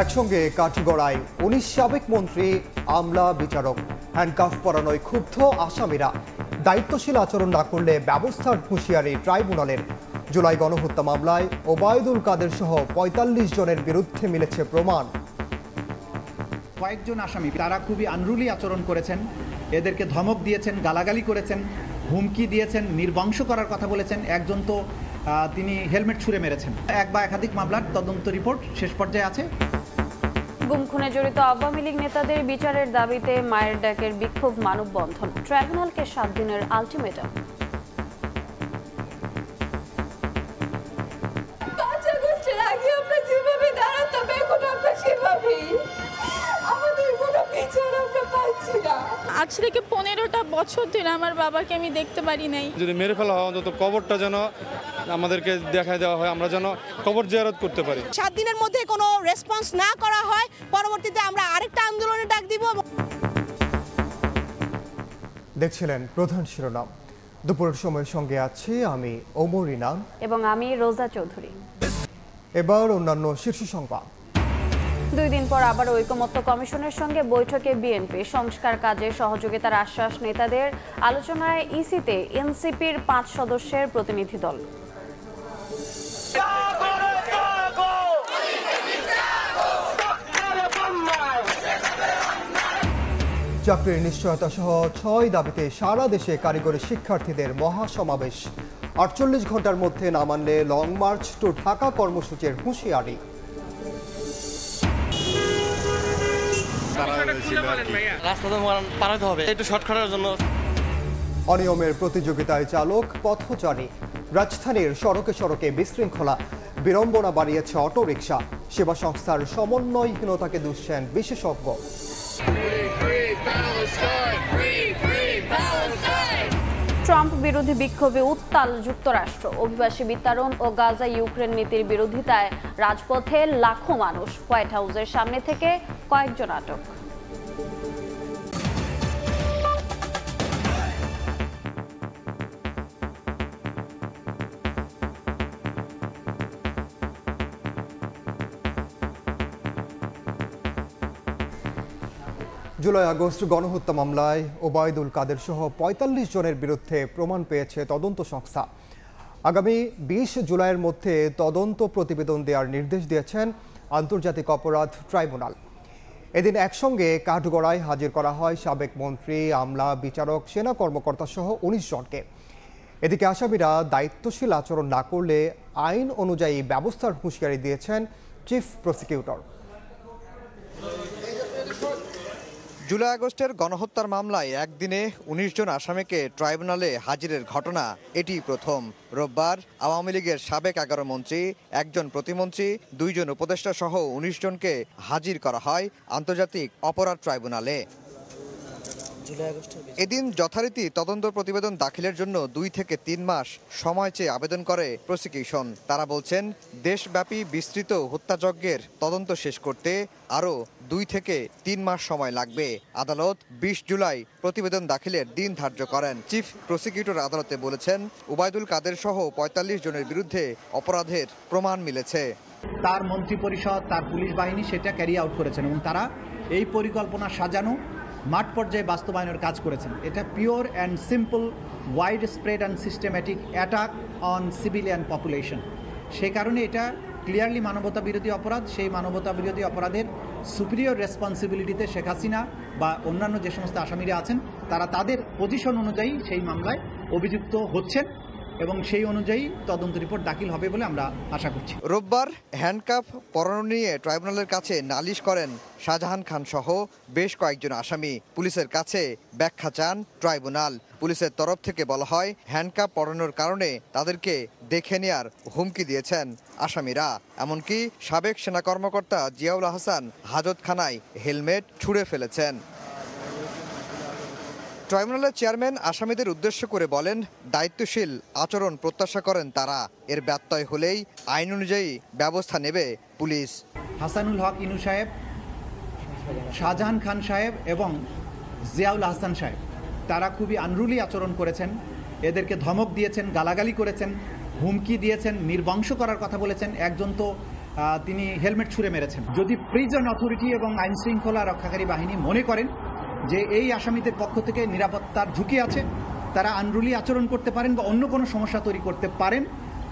একসঙ্গে কাঠগড়ায় ১৯ সাবেক মন্ত্রী, আমলা, বিচারক, হ্যান্ডকাফ পরানোয় ক্ষুব্ধ আসামিরা। দায়িত্বশীল আচরণ না করলে ব্যবস্থার হুঁশিয়ারি ট্রাইব্যুনালের। জুলাই গণহত্যা মামলায় ওবায়দুল কাদের সহ ৪৫ জনের বিরুদ্ধে মিলেছে প্রমাণ। কয়েকজন আসামি তারা খুবই আনরুলি আচরণ করেছেন, এদেরকে ধমক দিয়েছেন, গালাগালি করেছেন, হুমকি দিয়েছেন, নির্বংশ করার কথা বলেছেন। একজন তো তিনি হেলমেট ছুঁড়ে মেরেছেন। এক বা একাধিক মামলার তদন্ত রিপোর্ট শেষ পর্যায়ে আছে। গুম খুনে জড়িত আওয়ামী লীগ নেতাদের বিচারের দাবিতে মায়ের ডাকের বিক্ষোভ মানববন্ধন। ট্রাইব্যুনালকে ৭ দিনের আলটিমেটাম। আজ থেকে ১৫টা বছর ধরে আমার বাবাকে আমি দেখতে পারি নাই। যদি মেরে ফেলা হয় অন্তত কবরটা যেন আমাদেরকে দেখায় দেওয়া হয়, আমরা যেন কবর জিয়ারত করতে পারি। ৭ দিনের মধ্যে কোনো রেসপন্স না করা হয়, পরবর্তীতে আমরা আরেকটা আন্দোলনের ডাক দিব। দেখছিলেন প্রধান শিরোনাম। দুপুরের সময়ের সঙ্গে আছি আমি ওমর ইনাম এবং আমি রোজা চৌধুরী। এবার অন্যান্য শীর্ষ সংবাদ। ২ দিন পর আবার ঐকমত্য কমিশনের সঙ্গে বৈঠকে বিএনপি। সংস্কার কাজে সহযোগিতার আশ্বাস নেতাদের। আলোচনায় ইসিতে এনসিপির ৫ সদস্যের প্রতিনিধি দল। চাকরির নিশ্চয়তা সহ ৬ দাবিতে সারা দেশে কারিগরি শিক্ষার্থীদের মহাসমাবেশ। ৪৮ ঘন্টার মধ্যে না মানলে লং মার্চ টু ঢাকা কর্মসূচির হুঁশিয়ারি। অনিয়মের প্রতিযোগিতায় চালক, পথচারী। রাজধানীর সড়কে সড়কে বিশৃঙ্খলা, বিড়ম্বনা বাড়িয়েছে অটোরিকশা। সেবা সংস্থার সমন্বয়হীনতাকে দুষছেন বিশেষজ্ঞ। ট্রাম্প বিরোধী বিক্ষোভে উত্তাল যুক্তরাষ্ট্র। অভিবাসী বিতরণ ও গাজা ইউক্রেন নীতির বিরোধিতায় রাজপথে লাখো মানুষ। হোয়াইট হাউসের সামনে থেকে কয়েকজন আটক। জুলাই আগস্ট গণহত্যা মামলায় ওবায়দুল কাদের সহ ৪৫ জনের বিরুদ্ধে প্রমাণ পেয়েছে তদন্ত সংস্থা। আগামী ২০ জুলাইয়ের মধ্যে তদন্ত প্রতিবেদন দেওয়ার নির্দেশ দিয়েছেন আন্তর্জাতিক অপরাধ ট্রাইব্যুনাল। এদিন একসঙ্গে কাঠগড়ায় হাজির করা হয় সাবেক মন্ত্রী, আমলা, বিচারক, সেনা কর্মকর্তা সহ ১৯ জনকে। এদিকে আসামিরা দায়িত্বশীল আচরণ না করলে আইন অনুযায়ী ব্যবস্থার হুঁশিয়ারি দিয়েছেন চিফ প্রসিকিউটর। জুলাই আগস্টের গণহত্যার মামলায় একদিনে ১৯ জন আসামিকে ট্রাইব্যুনালে হাজিরের ঘটনা এটি প্রথম। রোববার আওয়ামী লীগের সাবেক ১১ মন্ত্রী, একজন প্রতিমন্ত্রী, ২ জন উপদেষ্টা সহ ১৯ জনকে হাজির করা হয় আন্তর্জাতিক অপরাধ ট্রাইব্যুনালে। এদিন যথারীতি তদন্ত প্রতিবেদন দাখিলের জন্য ২ থেকে ৩ মাস সময় চেয়ে আবেদন করে প্রসিকিউশন। তারা বলছেন, দেশব্যাপী বিস্তৃত হত্যাযজ্ঞের তদন্ত শেষ করতে আরও ২ থেকে ৩ মাস সময় লাগবে। আদালত ২০ জুলাই প্রতিবেদন দাখিলের দিন ধার্য করেন। চিফ প্রসিকিউটর আদালতে বলেছেন, ওবায়দুল কাদের সহ ৪৫ জনের বিরুদ্ধে অপরাধের প্রমাণ মিলেছে। তার মন্ত্রিপরিষদ, তার পুলিশ বাহিনী সেটা ক্যারি আউট করেছেন এবং তারা এই পরিকল্পনা সাজানো মাঠ পর্যায়ে বাস্তবায়নের কাজ করেছেন। এটা pure and simple widespread and systematic attack on civilian population. সে কারণে এটা ক্লিয়ারলি মানবতা বিরোধী অপরাধ। সেই মানবতা বিরোধী অপরাধের সুপিরিয়র রেসপন্সিবিলিটিতে শেখ হাসিনা বা অন্যান্য যে সমস্ত আসামিরা আছেন তারা তাদের পজিশন অনুযায়ী সেই মামলায় অভিযুক্ত হচ্ছেন এবং সেই অনুযায়ী তদন্ত রিপোর্ট দাখিল হবে বলে আমরা আশা করছি। রোববার হ্যান্ডকাফ পরানো নিয়ে ট্রাইব্যুনালের কাছে নালিশ করেন শাহজাহান খান সহ বেশ কয়েকজন আসামি। পুলিশের কাছে ব্যাখ্যা চান ট্রাইব্যুনাল। পুলিশের তরফ থেকে বলা হয়, হ্যান্ডকাফ পরানোর কারণে তাদেরকে দেখে নেয়ার হুমকি দিয়েছেন আসামিরা। এমনকি সাবেক সেনা কর্মকর্তা জিয়াউল আহসান হাজতখানায় হেলমেট ছুঁড়ে ফেলেছেন। ট্রাইব্যুনালের চেয়ারম্যান আসামিদের উদ্দেশ্য করে বলেন, দায়িত্বশীল আচরণ প্রত্যাশা করেন তারা। এর ব্যত্যয় হলেই আইন অনুযায়ী ব্যবস্থা নেবে পুলিশ। হাসানুল হক ইনু সাহেব, শাহজাহান খান সাহেব এবং জিয়াউল আহসান সাহেব তারা খুবই আনরুলি আচরণ করেছেন, এদেরকে ধমক দিয়েছেন, গালাগালি করেছেন, হুমকি দিয়েছেন, নির্বংশ করার কথা বলেছেন। একজন তো তিনি হেলমেট ছুঁড়ে মেরেছেন। যদি প্রিজন অথরিটি এবং আইন শৃঙ্খলা রক্ষাকারী বাহিনী মনে করেন যে এই আসামিদের পক্ষ থেকে নিরাপত্তার ঝুঁকি আছে, তারা আনরুলি আচরণ করতে পারেন বা অন্য কোনো সমস্যা তৈরি করতে পারেন,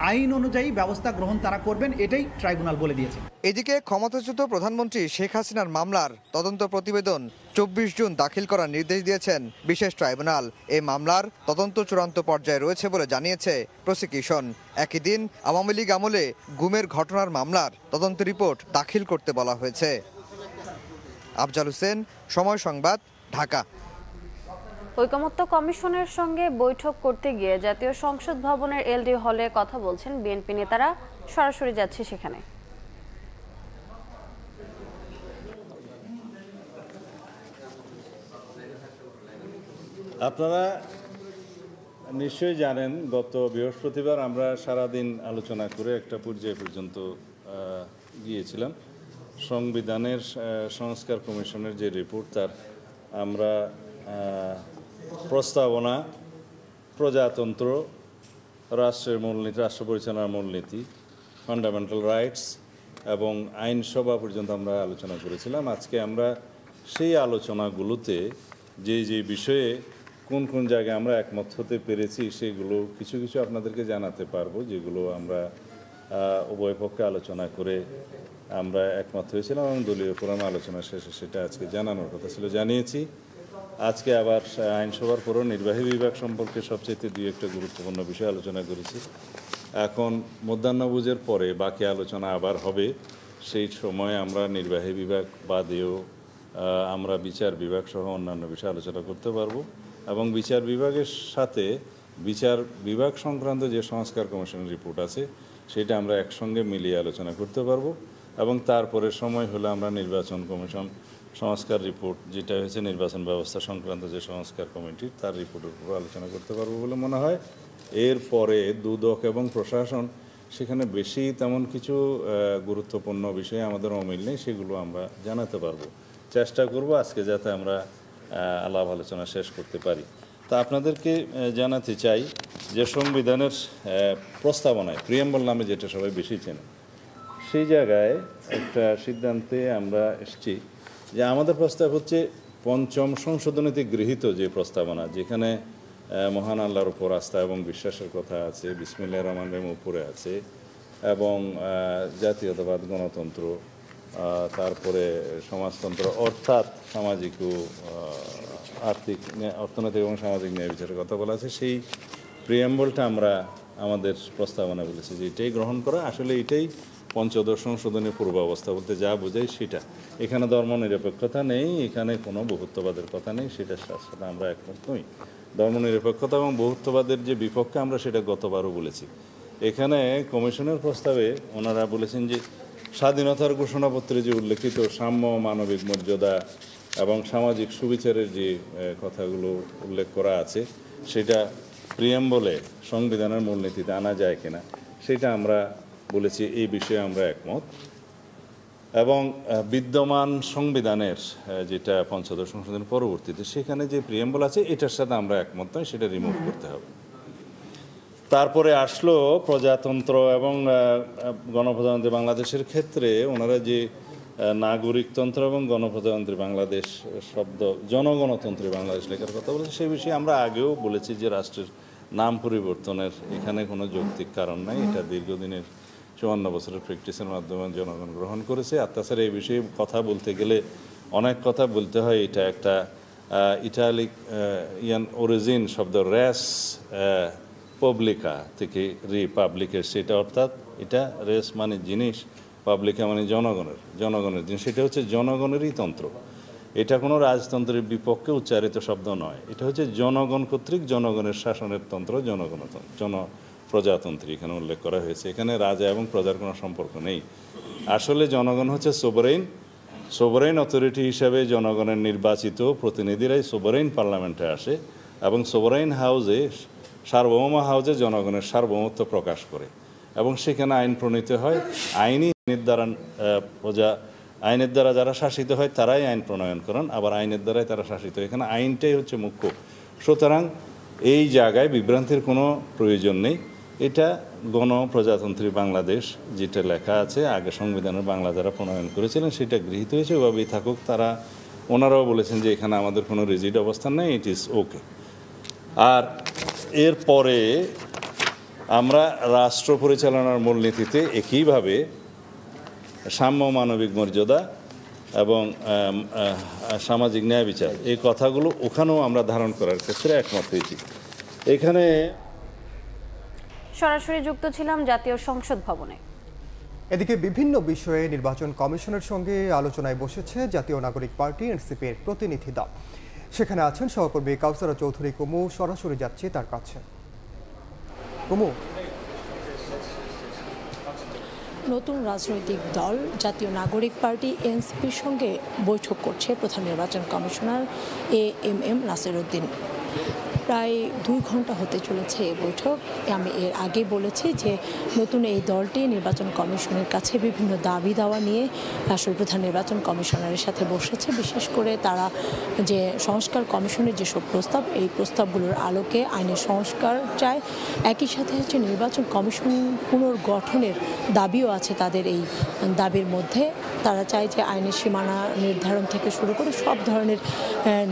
আইন অনুযায়ী ব্যবস্থা গ্রহণ তারা করবেন, এটাই ট্রাইব্যুনাল বলে দিয়েছে। এদিকে ক্ষমতাচ্যুত প্রধানমন্ত্রী শেখ হাসিনার মামলার তদন্ত প্রতিবেদন 24 জুন দাখিল করার নির্দেশ দিয়েছেন বিশেষ ট্রাইব্যুনাল। এই মামলার তদন্ত চূড়ান্ত পর্যায়ে রয়েছে বলে জানিয়েছে প্রসিকিউশন। একই দিন আওয়ামী লীগ আমলে গুমের ঘটনার মামলার তদন্ত রিপোর্ট দাখিল করতে বলা হয়েছে। আফজাল হোসেন, সময় সংবাদ, ঢাকা। ঐকমত্য কমিশনের সঙ্গে বৈঠক করতে গিয়ে জাতীয় সংসদ ভবনের এলডি হলে কথা বলছেন বিএনপি নেতারা। সরাসরি যাচ্ছে সেখানে। আপনারা নিশ্চয়ই জানেন, গত বৃহস্পতিবার আমরা সারাদিন আলোচনা করে একটা পর্যায় পর্যন্ত গিয়েছিলাম। সংবিধানের সংস্কার কমিশনের যে রিপোর্ট, তার আমরা প্রস্তাবনা, প্রজাতন্ত্র, রাষ্ট্রের মূলনীতি, রাষ্ট্র পরিচালনার মূলনীতি, ফান্ডামেন্টাল রাইটস এবং আইনসভা পর্যন্ত আমরা আলোচনা করেছিলাম। আজকে আমরা সেই আলোচনাগুলোতে যে বিষয়ে কোন কোন জায়গায় আমরা একমত হতে পেরেছি সেগুলো কিছু কিছু আপনাদেরকে জানাতে পারবো, যেগুলো আমরা উভয় পক্ষে আলোচনা করে আমরা একমত হয়েছিলাম এবং দলীয় ফোরাম আলোচনা শেষে সেটা আজকে জানানোর কথা ছিল, জানিয়েছি। আজকে আবার আইনসভার পরও নির্বাহী বিভাগ সম্পর্কে সবচেয়ে দুই একটা গুরুত্বপূর্ণ বিষয় আলোচনা করেছি। এখন মধ্যাহ্নভোজের পরে বাকি আলোচনা আবার হবে। সেই সময় আমরা নির্বাহী বিভাগ বাদেও আমরা বিচার বিভাগ সহ অন্যান্য বিষয়ে আলোচনা করতে পারবো এবং বিচার বিভাগের সাথে বিচার বিভাগ সংক্রান্ত যে সংস্কার কমিশনের রিপোর্ট আছে সেটা আমরা একসঙ্গে মিলিয়ে আলোচনা করতে পারবো এবং তারপরে সময় হলে আমরা নির্বাচন কমিশন সংস্কার রিপোর্ট, যেটা হয়েছে নির্বাচন ব্যবস্থা সংক্রান্ত যে সংস্কার কমিটি, তার রিপোর্টের উপর আলোচনা করতে পারবো বলে মনে হয়। এরপরে দুদক এবং প্রশাসন, সেখানে বেশি তেমন কিছু গুরুত্বপূর্ণ বিষয়ে আমাদের অমিল নেই, সেগুলো আমরা জানাতে পারবো। চেষ্টা করব আজকে যাতে আমরা আলাপ আলোচনা শেষ করতে পারি। তা আপনাদেরকে জানাতে চাই যে সংবিধানের প্রস্তাবনায়, প্রিয়াম্বল নামে যেটা সবাই বেশি চেনে, সেই জায়গায় একটা সিদ্ধান্তে আমরা এসেছি যে আমাদের প্রস্তাব হচ্ছে পঞ্চম সংশোধনীতে গৃহীত যে প্রস্তাবনা, যেখানে মহান আল্লাহর উপর আস্থা এবং বিশ্বাসের কথা আছে, বিসমিল্লাহির রহমানির রহিম উপরে আছে এবং জাতীয়তাবাদ, গণতন্ত্র, তারপরে সমাজতন্ত্র অর্থাৎ সামাজিক ও আর্থিক, অর্থনৈতিক এবং সামাজিক ন্যায় বিচারের কথা বলা আছে। সেই প্রিয়াম্বলটা আমরা আমাদের প্রস্তাবনা বলেছি যে এটাই গ্রহণ করা। আসলে এটাই পঞ্চদশ সংশোধনের পূর্বাবস্থা বলতে যা বোঝায় সেটা। এখানে ধর্মনিরপেক্ষতা নেই, এখানে কোনো বহুত্ববাদের কথা নেই, সেটার সাথে আমরা একমত নই। ধর্মনিরপেক্ষতা এবং বহুত্ববাদের যে বিপক্ষে আমরা সেটা গতবারও বলেছি। এখানে কমিশনের প্রস্তাবে ওনারা বলেছেন যে স্বাধীনতার ঘোষণাপত্রে যে উল্লেখিত সাম্য, মানবিক মর্যাদা এবং সামাজিক সুবিচারের যে কথাগুলো উল্লেখ করা আছে সেটা প্রিয়াম্বলে সংবিধানের মূলনীতিতে আনা যায় কিনা সেটা আমরা বলেছি, এই বিষয়ে আমরা একমত। এবং বিদ্যমান সংবিধানের যেটা পঞ্চদশ সংশোধনের পরবর্তীতে সেখানে যে প্রিয়াম্বল আছে এটার সাথে আমরা একমত নয়, সেটা রিমুভ করতে হবে। তারপরে আসলো প্রজাতন্ত্র এবং গণপ্রজাতন্ত্রী বাংলাদেশের ক্ষেত্রে ওনারা যে নাগরিকতন্ত্র এবং গণপ্রজাতন্ত্রী বাংলাদেশ শব্দ জনগণতন্ত্রী বাংলাদেশ লেখার কথা বলেছে, সেই বিষয়ে আমরা আগেও বলেছি যে রাষ্ট্রের নাম পরিবর্তনের এখানে কোনো যৌক্তিক কারণ নাই। এটা দীর্ঘদিনের 54 বছরের প্র্যাকটিসের মাধ্যমে জনগণ গ্রহণ করেছে। আর তাছাড়া এই বিষয়ে কথা বলতে গেলে অনেক কথা বলতে হয়। এটা একটা ইটালিক অরিজিন শব্দ রেস পাবলিকা থেকে রিপাবলিকের, সেটা অর্থাৎ এটা রেস মানে জিনিস, পাবলিকা মানে জনগণের জিনিস। সেটা হচ্ছে জনগণেরই তন্ত্র। এটা কোনো রাজতন্ত্রের বিপক্ষে উচ্চারিত শব্দ নয়, এটা হচ্ছে জনগণ কর্তৃক জনগণের শাসনের তন্ত্র, প্রজাতন্ত্রী এখানে উল্লেখ করা হয়েছে। এখানে রাজা এবং প্রজার কোনো সম্পর্ক নেই। আসলে জনগণ হচ্ছে সোভারেইন অথরিটি হিসাবে জনগণের নির্বাচিত প্রতিনিধিরাই সোভারেইন পার্লামেন্টে আসে এবং সোভারেইন হাউসে, সার্বভৌম হাউসে জনগণের সার্বভৌমত্ব প্রকাশ করে এবং সেখানে আইন প্রণীত হয়। আইনের দ্বারা যারা শাসিত হয় তারাই আইন প্রণয়ন করেন, আবার আইনের দ্বারাই তারা শাসিত হয়। এখানে আইনটাই হচ্ছে মুখ্য। সুতরাং এই জায়গায় বিভ্রান্তির কোনো প্রয়োজন নেই। এটা গণপ্রজাতন্ত্রী বাংলাদেশ যেটা লেখা আছে আগে সংবিধানের বাংলা যারা প্রণয়ন করেছিলেন সেটা গৃহীত হয়েছে, ওভাবেই থাকুক। ওনারাও বলেছেন যে এখানে আমাদের কোনো রিজিড অবস্থান নেই, ইট ইজ ওকে। আর এরপরে আমরা রাষ্ট্র পরিচালনার মূলনীতিতে একইভাবে সাম্য, মানবিক মর্যাদা এবং সামাজিক ন্যায় বিচার এই কথাগুলো ওখানেও আমরা ধারণ করার ক্ষেত্রে একমত হয়েছি। এখানে সরাসরি যুক্ত ছিলাম জাতীয় সংসদ ভবনে। এদিকে বিভিন্ন বিষয়ে নির্বাচন কমিশনের সঙ্গে আলোচনায় বসেছে জাতীয় নাগরিক পার্টি এনসিপির প্রতিনিধি দল। সেখানে আছেন সহকর্মী কাউসারা চৌধুরী কুমু। সরাসরি যাচ্ছি তার কাছে। কুমু, নতুন রাজনৈতিক দল জাতীয় নাগরিক পার্টি এনসিপির সঙ্গে বৈঠক করছে প্রধান নির্বাচন কমিশনার এএমএম নাসির উদ্দিন। প্রায় 2 ঘন্টা হতে চলেছে এই বৈঠক। আমি এর আগে বলেছি যে নতুন এই দলটি নির্বাচন কমিশনের কাছে বিভিন্ন দাবি দাওয়া নিয়ে আসলে প্রধান নির্বাচন কমিশনারের সাথে বসেছে। বিশেষ করে তারা যে সংস্কার কমিশনের যেসব প্রস্তাব, এই প্রস্তাবগুলোর আলোকে আইনের সংস্কার চায়। একই সাথে হচ্ছে নির্বাচন কমিশন পুনর্গঠনের দাবিও আছে তাদের। এই দাবির মধ্যে তারা চায় যে আইনের সীমানা নির্ধারণ থেকে শুরু করে সব ধরনের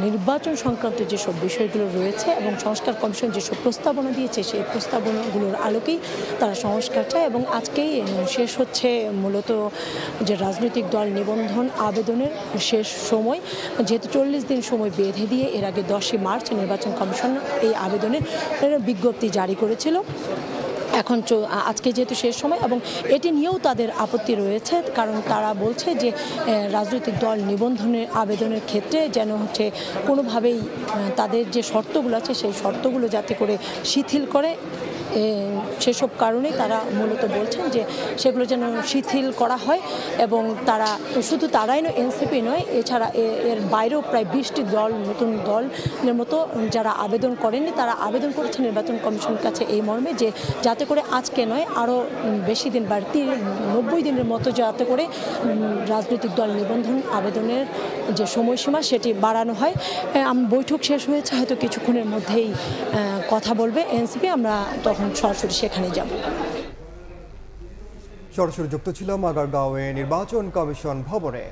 নির্বাচন সংক্রান্ত যেসব বিষয়গুলো রয়েছে এবং সংস্কার কমিশন যেসব প্রস্তাবনা দিয়েছে সেই প্রস্তাবনাগুলোর আলোকেই তারা সংস্কার চায়। এবং আজকেই শেষ হচ্ছে মূলত যে রাজনৈতিক দল নিবন্ধন আবেদনের শেষ সময়, যেহেতু 40 দিন সময় বেঁধে দিয়ে এর আগে 10 মার্চ নির্বাচন কমিশন এই আবেদনের বিজ্ঞপ্তি জারি করেছিল। এখন আজকে যেহেতু শেষ সময় এবং এটি নিয়েও তাদের আপত্তি রয়েছে, কারণ তারা বলছে যে রাজনৈতিক দল নিবন্ধনের আবেদনের ক্ষেত্রে যেন হচ্ছে কোনোভাবেই তাদের যে শর্তগুলো আছে সেই শর্তগুলো যাতে করে শিথিল করে, সেসব কারণে তারা মূলত বলছেন যে সেগুলো যেন শিথিল করা হয়। এবং তারা শুধু তারাই নয়, এনসিপি নয়, এছাড়া এর বাইরেও প্রায় 20টি দল, নতুন দলের মতো যারা আবেদন করেননি তারা আবেদন করেছে নির্বাচন কমিশনের কাছে এই মর্মে যে যাতে করে আজকে নয় আরও বেশি দিন বাড়তি 90 দিনের মতো যাতে করে রাজনৈতিক দল নিবন্ধন আবেদনের যে সময়সীমা সেটি বাড়ানো হয়। বৈঠক শেষ হয়েছে, হয়তো কিছুক্ষণের মধ্যেই কথা বলবে এনসিপি। আমরা তখন সরাসরি সেখানে যাব। সরাসরি যুক্ত ছিলাম আগারগাঁওয়ে নির্বাচন কমিশন ভবনে।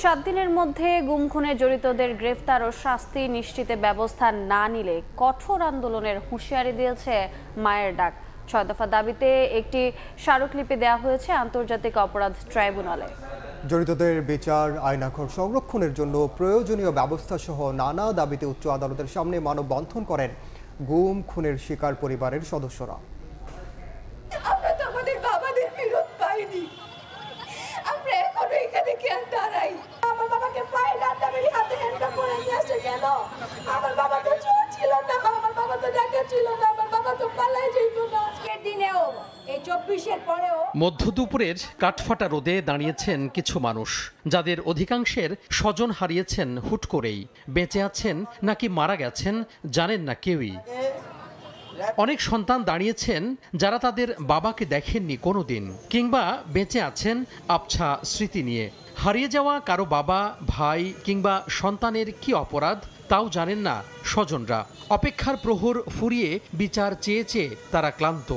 7 দিনের মধ্যে গুম খুনে জড়িতদের গ্রেফতার ও শাস্তি নিশ্চিতে ব্যবস্থা না নিলে কঠোর আন্দোলনের হুঁশিয়ারি দিয়েছে মায়ের ডাক। 6 দফা দাবিতে একটি স্মারকলিপি দেওয়া হয়েছে আন্তর্জাতিক অপরাধ ট্রাইব্যুনালে। জড়িতদের বিচার, আইনাঘর সংরক্ষণের জন্য প্রয়োজনীয় ব্যবস্থা সহ নানা দাবিতে উচ্চ আদালতের সামনে মানববন্ধন করেন গুম খুনের শিকার পরিবারের সদস্যরা। আমরা তো আমাদের বাবাদের ফেরত পাইনি, আমরা এখনো এখানে কেন দাঁড়াই? আমার বাবাকে পায়ে ডান্ডা মেরে হাতে হ্যান্ডকাপ করে নিয়ে আসছে কেন? আমার বাবা তো চোর ছিল না, আমার বাবা তো ডাকাত ছিল না, আমার বাবা তো পালাই যেত না। আজকের দিনেও এই 24-এর পরেও মধ্য দুপুরের কাঠফাটা রোদে দাঁড়িয়েছেন কিছু মানুষ, যাদের অধিকাংশের স্বজন হারিয়েছেন হুট করেই। বেঁচে আছেন নাকি মারা গেছেন জানেন না কেউই। অনেক সন্তান দাঁড়িয়েছেন যারা তাদের বাবাকে দেখেননি কোনোদিন, কিংবা বেঁচে আছেন আবছা স্মৃতি নিয়ে। হারিয়ে যাওয়া কারো বাবা, ভাই কিংবা সন্তানের কি অপরাধ তাও জানেন না স্বজনরা। অপেক্ষার প্রহর ফুরিয়ে বিচার চেয়ে চেয়ে তারা ক্লান্ত।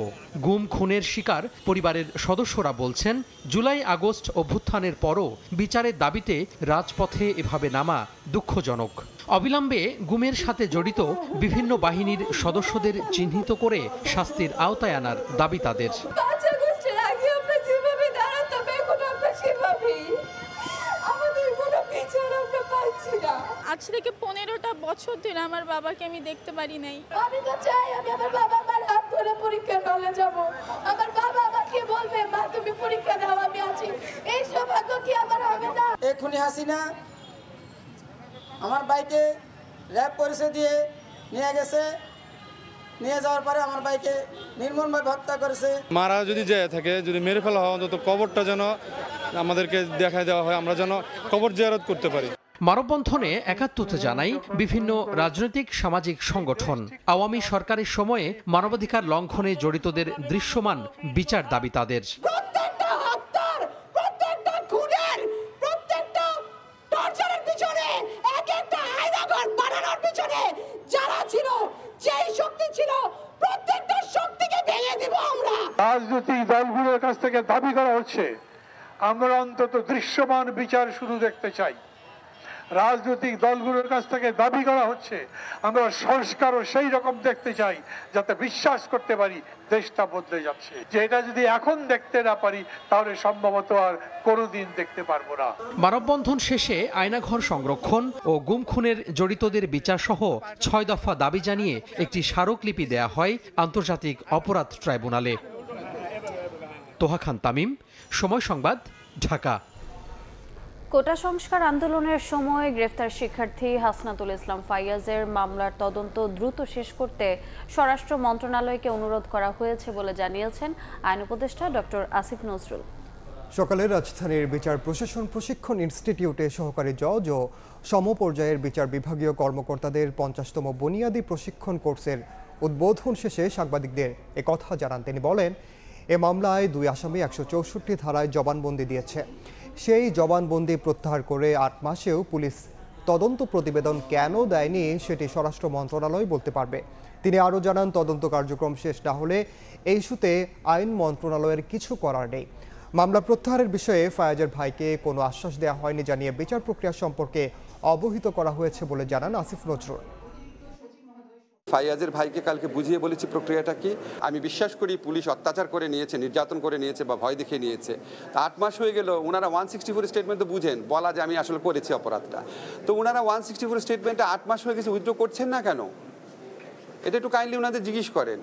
গুম খুনের শিকার পরিবারের সদস্যরা বলছেন, জুলাই আগস্ট অভ্যুত্থানের পরও বিচারের দাবিতে রাজপথে এভাবে নামা দুঃখজনক। অবিলম্বে গুমের সাথে জড়িত বিভিন্ন বাহিনীর সদস্যদের চিহ্নিত করে শাস্তির আওতায় আনার দাবি তাদের। আজ থেকে 15টা বছর ধরে আমার বাবাকে আমি দেখতে পারি নাই। আমি তো চাই আমি আমার বাবা আমার হাত ধরে পরীক্ষার হলে যাব, আমার বাবা আমাকে বলবে মা তুমি পরীক্ষা দাও, আমি আছি। এই সৌভাগ্য কি আমার হবে না? এখুনি হাসিনা আমার বাইকে র্যাব পরিচয় দিয়ে নিয়ে গেছে, নিয়ে যাওয়ার পরে আমার বাইকে নির্মমভাবে হত্যা করেছে। মারা যদি যায় থাকে, যদি মেরে ফেলা হয়, অন্তত কবরটা যেন আমাদেরকে দেখায় দেওয়া হয়, আমরা যেন কবর জিয়ারত করতে পারি। মানববন্ধনে একাত্মতা জানাই বিভিন্ন রাজনৈতিক সামাজিক সংগঠন। আওয়ামী সরকারের সময়ে মানবাধিকার লঙ্ঘনে জড়িতদের দৃশ্যমান বিচার দাবি তাদের। প্রত্যেকটা হত্যার, প্রত্যেকটা খুনের, প্রত্যেকটা টর্চারের পিছনে এক একটা আইনাঘর বানানোর পিছনে যারা ছিল, যেই শক্তি ছিল, প্রত্যেকটা শক্তিকে রাজনৈতিক দলগুলোর কাছ থেকে দাবি করা হচ্ছে আমরা অন্তত দৃশ্যমান বিচার শুরু দেখতে চাই। রাজনৈতিক দলগুলোর কাছ থেকে দাবি করা হচ্ছে আমরা সংস্কারও সেই রকম দেখতে চাই যাতে বিশ্বাস করতে পারি দেশটা বদলে যাচ্ছে। যে এটা যদি এখন দেখতে না পারি তাহলে সম্ভবত আর কোনোদিন দেখতে পারবো না। মানববন্ধন শেষে আয়নাঘর সংরক্ষণ ও গুম খুনের জড়িতদের বিচার সহ ৬ দফা দাবি জানিয়ে একটি স্মারকলিপি দেয়া হয় আন্তর্জাতিক অপরাধ ট্রাইব্যুনালে। তোহা খান তামিম, সময় সংবাদ, ঢাকা। কোটা সংস্কার আন্দোলনের সময় গ্রেফতার শিক্ষার্থী হাসনাতুল ইসলাম ফাইয়াজের মামলার তদন্ত দ্রুত শেষ করতে স্বরাষ্ট্র মন্ত্রণালয়কে অনুরোধ করা হয়েছে বলে জানিয়েছেন আইন উপদেষ্টা ডক্টর আসিফ নজরুল। সকালে রাজধানীর বিচার প্রশাসন প্রশিক্ষণ ইনস্টিটিউটে সহকারী জজ ও সমপর্যায়ের বিচার বিভাগীয় কর্মকর্তাদের ৫০তম বুনিয়াদী প্রশিক্ষণ কোর্সের উদ্বোধন শেষে সাংবাদিকদের একথা জানান তিনি। বলেন, এ মামলায় ২ আসামি ১৬৪ ধারায় জবানবন্দি দিয়েছে। সেই জবানবন্দি প্রত্যাহার করে ৮ মাসেও পুলিশ তদন্ত প্রতিবেদন কেন দেয়নি সেটি স্বরাষ্ট্র মন্ত্রণালয় বলতে পারবে। তিনি আরও জানান, তদন্ত কার্যক্রম শেষ না হলে এই ইস্যুতে আইন মন্ত্রণালয়ের কিছু করার নেই। মামলা প্রত্যাহারের বিষয়ে ফায়াজের ভাইকে কোনো আশ্বাস দেওয়া হয়নি জানিয়ে বিচার প্রক্রিয়া সম্পর্কে অবহিত করা হয়েছে বলে জানান আসিফ নজরুল। ফাইয়াজের ভাইকে কালকে বুঝিয়ে বলেছি প্রক্রিয়াটা কি। আমি বিশ্বাস করি পুলিশ অত্যাচার করে নিয়েছে, নির্যাতন করে নিয়েছে বা ভয় দেখিয়ে নিয়েছে। ৮ মাস হয়ে গেল, ওনারা 164 স্টেটমেন্ট তো বুঝেন, বলা যে আমি আসলে করেছি অপরাধটা। তো ওনারা 164 স্টেটমেন্টে 8 মাস হয়ে গেছে, উইথড্র করছেন না কেন? এটা একটু কাইন্ডলি ওনাদের জিজ্ঞেস করেন।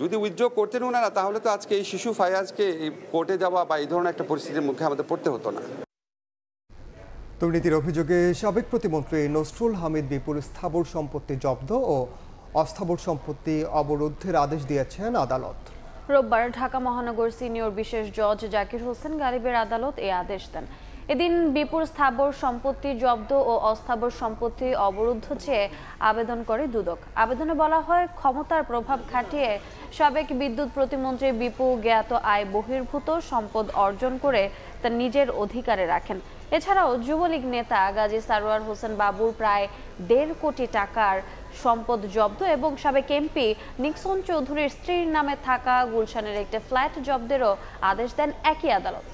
যদি উইথড্র করতেন ওনারা, তাহলে তো আজকে এই শিশু ফাইয়াজকে এই কোর্টে যাওয়া বা এই ধরনের একটা পরিস্থিতির মুখে আমাদের পড়তে হতো না। দুর্নীতির অভিযোগে সাবেক প্রতিমন্ত্রী নসরুল হামিদ বিপুল স্থাবর সম্পত্তি জব্দ ও অস্থাবর সম্পত্তি অবরুদ্ধের আদেশ দিয়েছেন আদালত। রোববার ঢাকা মহানগর সিনিয়র বিশেষ জজ জাকির হোসেন গালিবের আদালত এই আদেশ দেন। এদিন বিপুল স্থাবর সম্পত্তি জব্দ ও অস্থাবর সম্পত্তি অবরুদ্ধ চেয়ে আবেদন করে দুদক। আবেদনে বলা হয়, ক্ষমতার প্রভাব খাটিয়ে সাবেক বিদ্যুৎ প্রতিমন্ত্রী বিপু জ্ঞাত আয় বহির্ভূত সম্পদ অর্জন করে তা নিজের অধিকারে রাখেন। এছাড়াও যুবলীগ নেতা গাজী সারোয়ার হোসেন বাবুর প্রায় ১.৫ কোটি টাকার সম্পদ জব্দ এবং সাবেক এমপি নিক্সন চৌধুরীর স্ত্রীর নামে থাকা গুলশানের একটি ফ্ল্যাট জব্দেরও আদেশ দেন একই আদালত।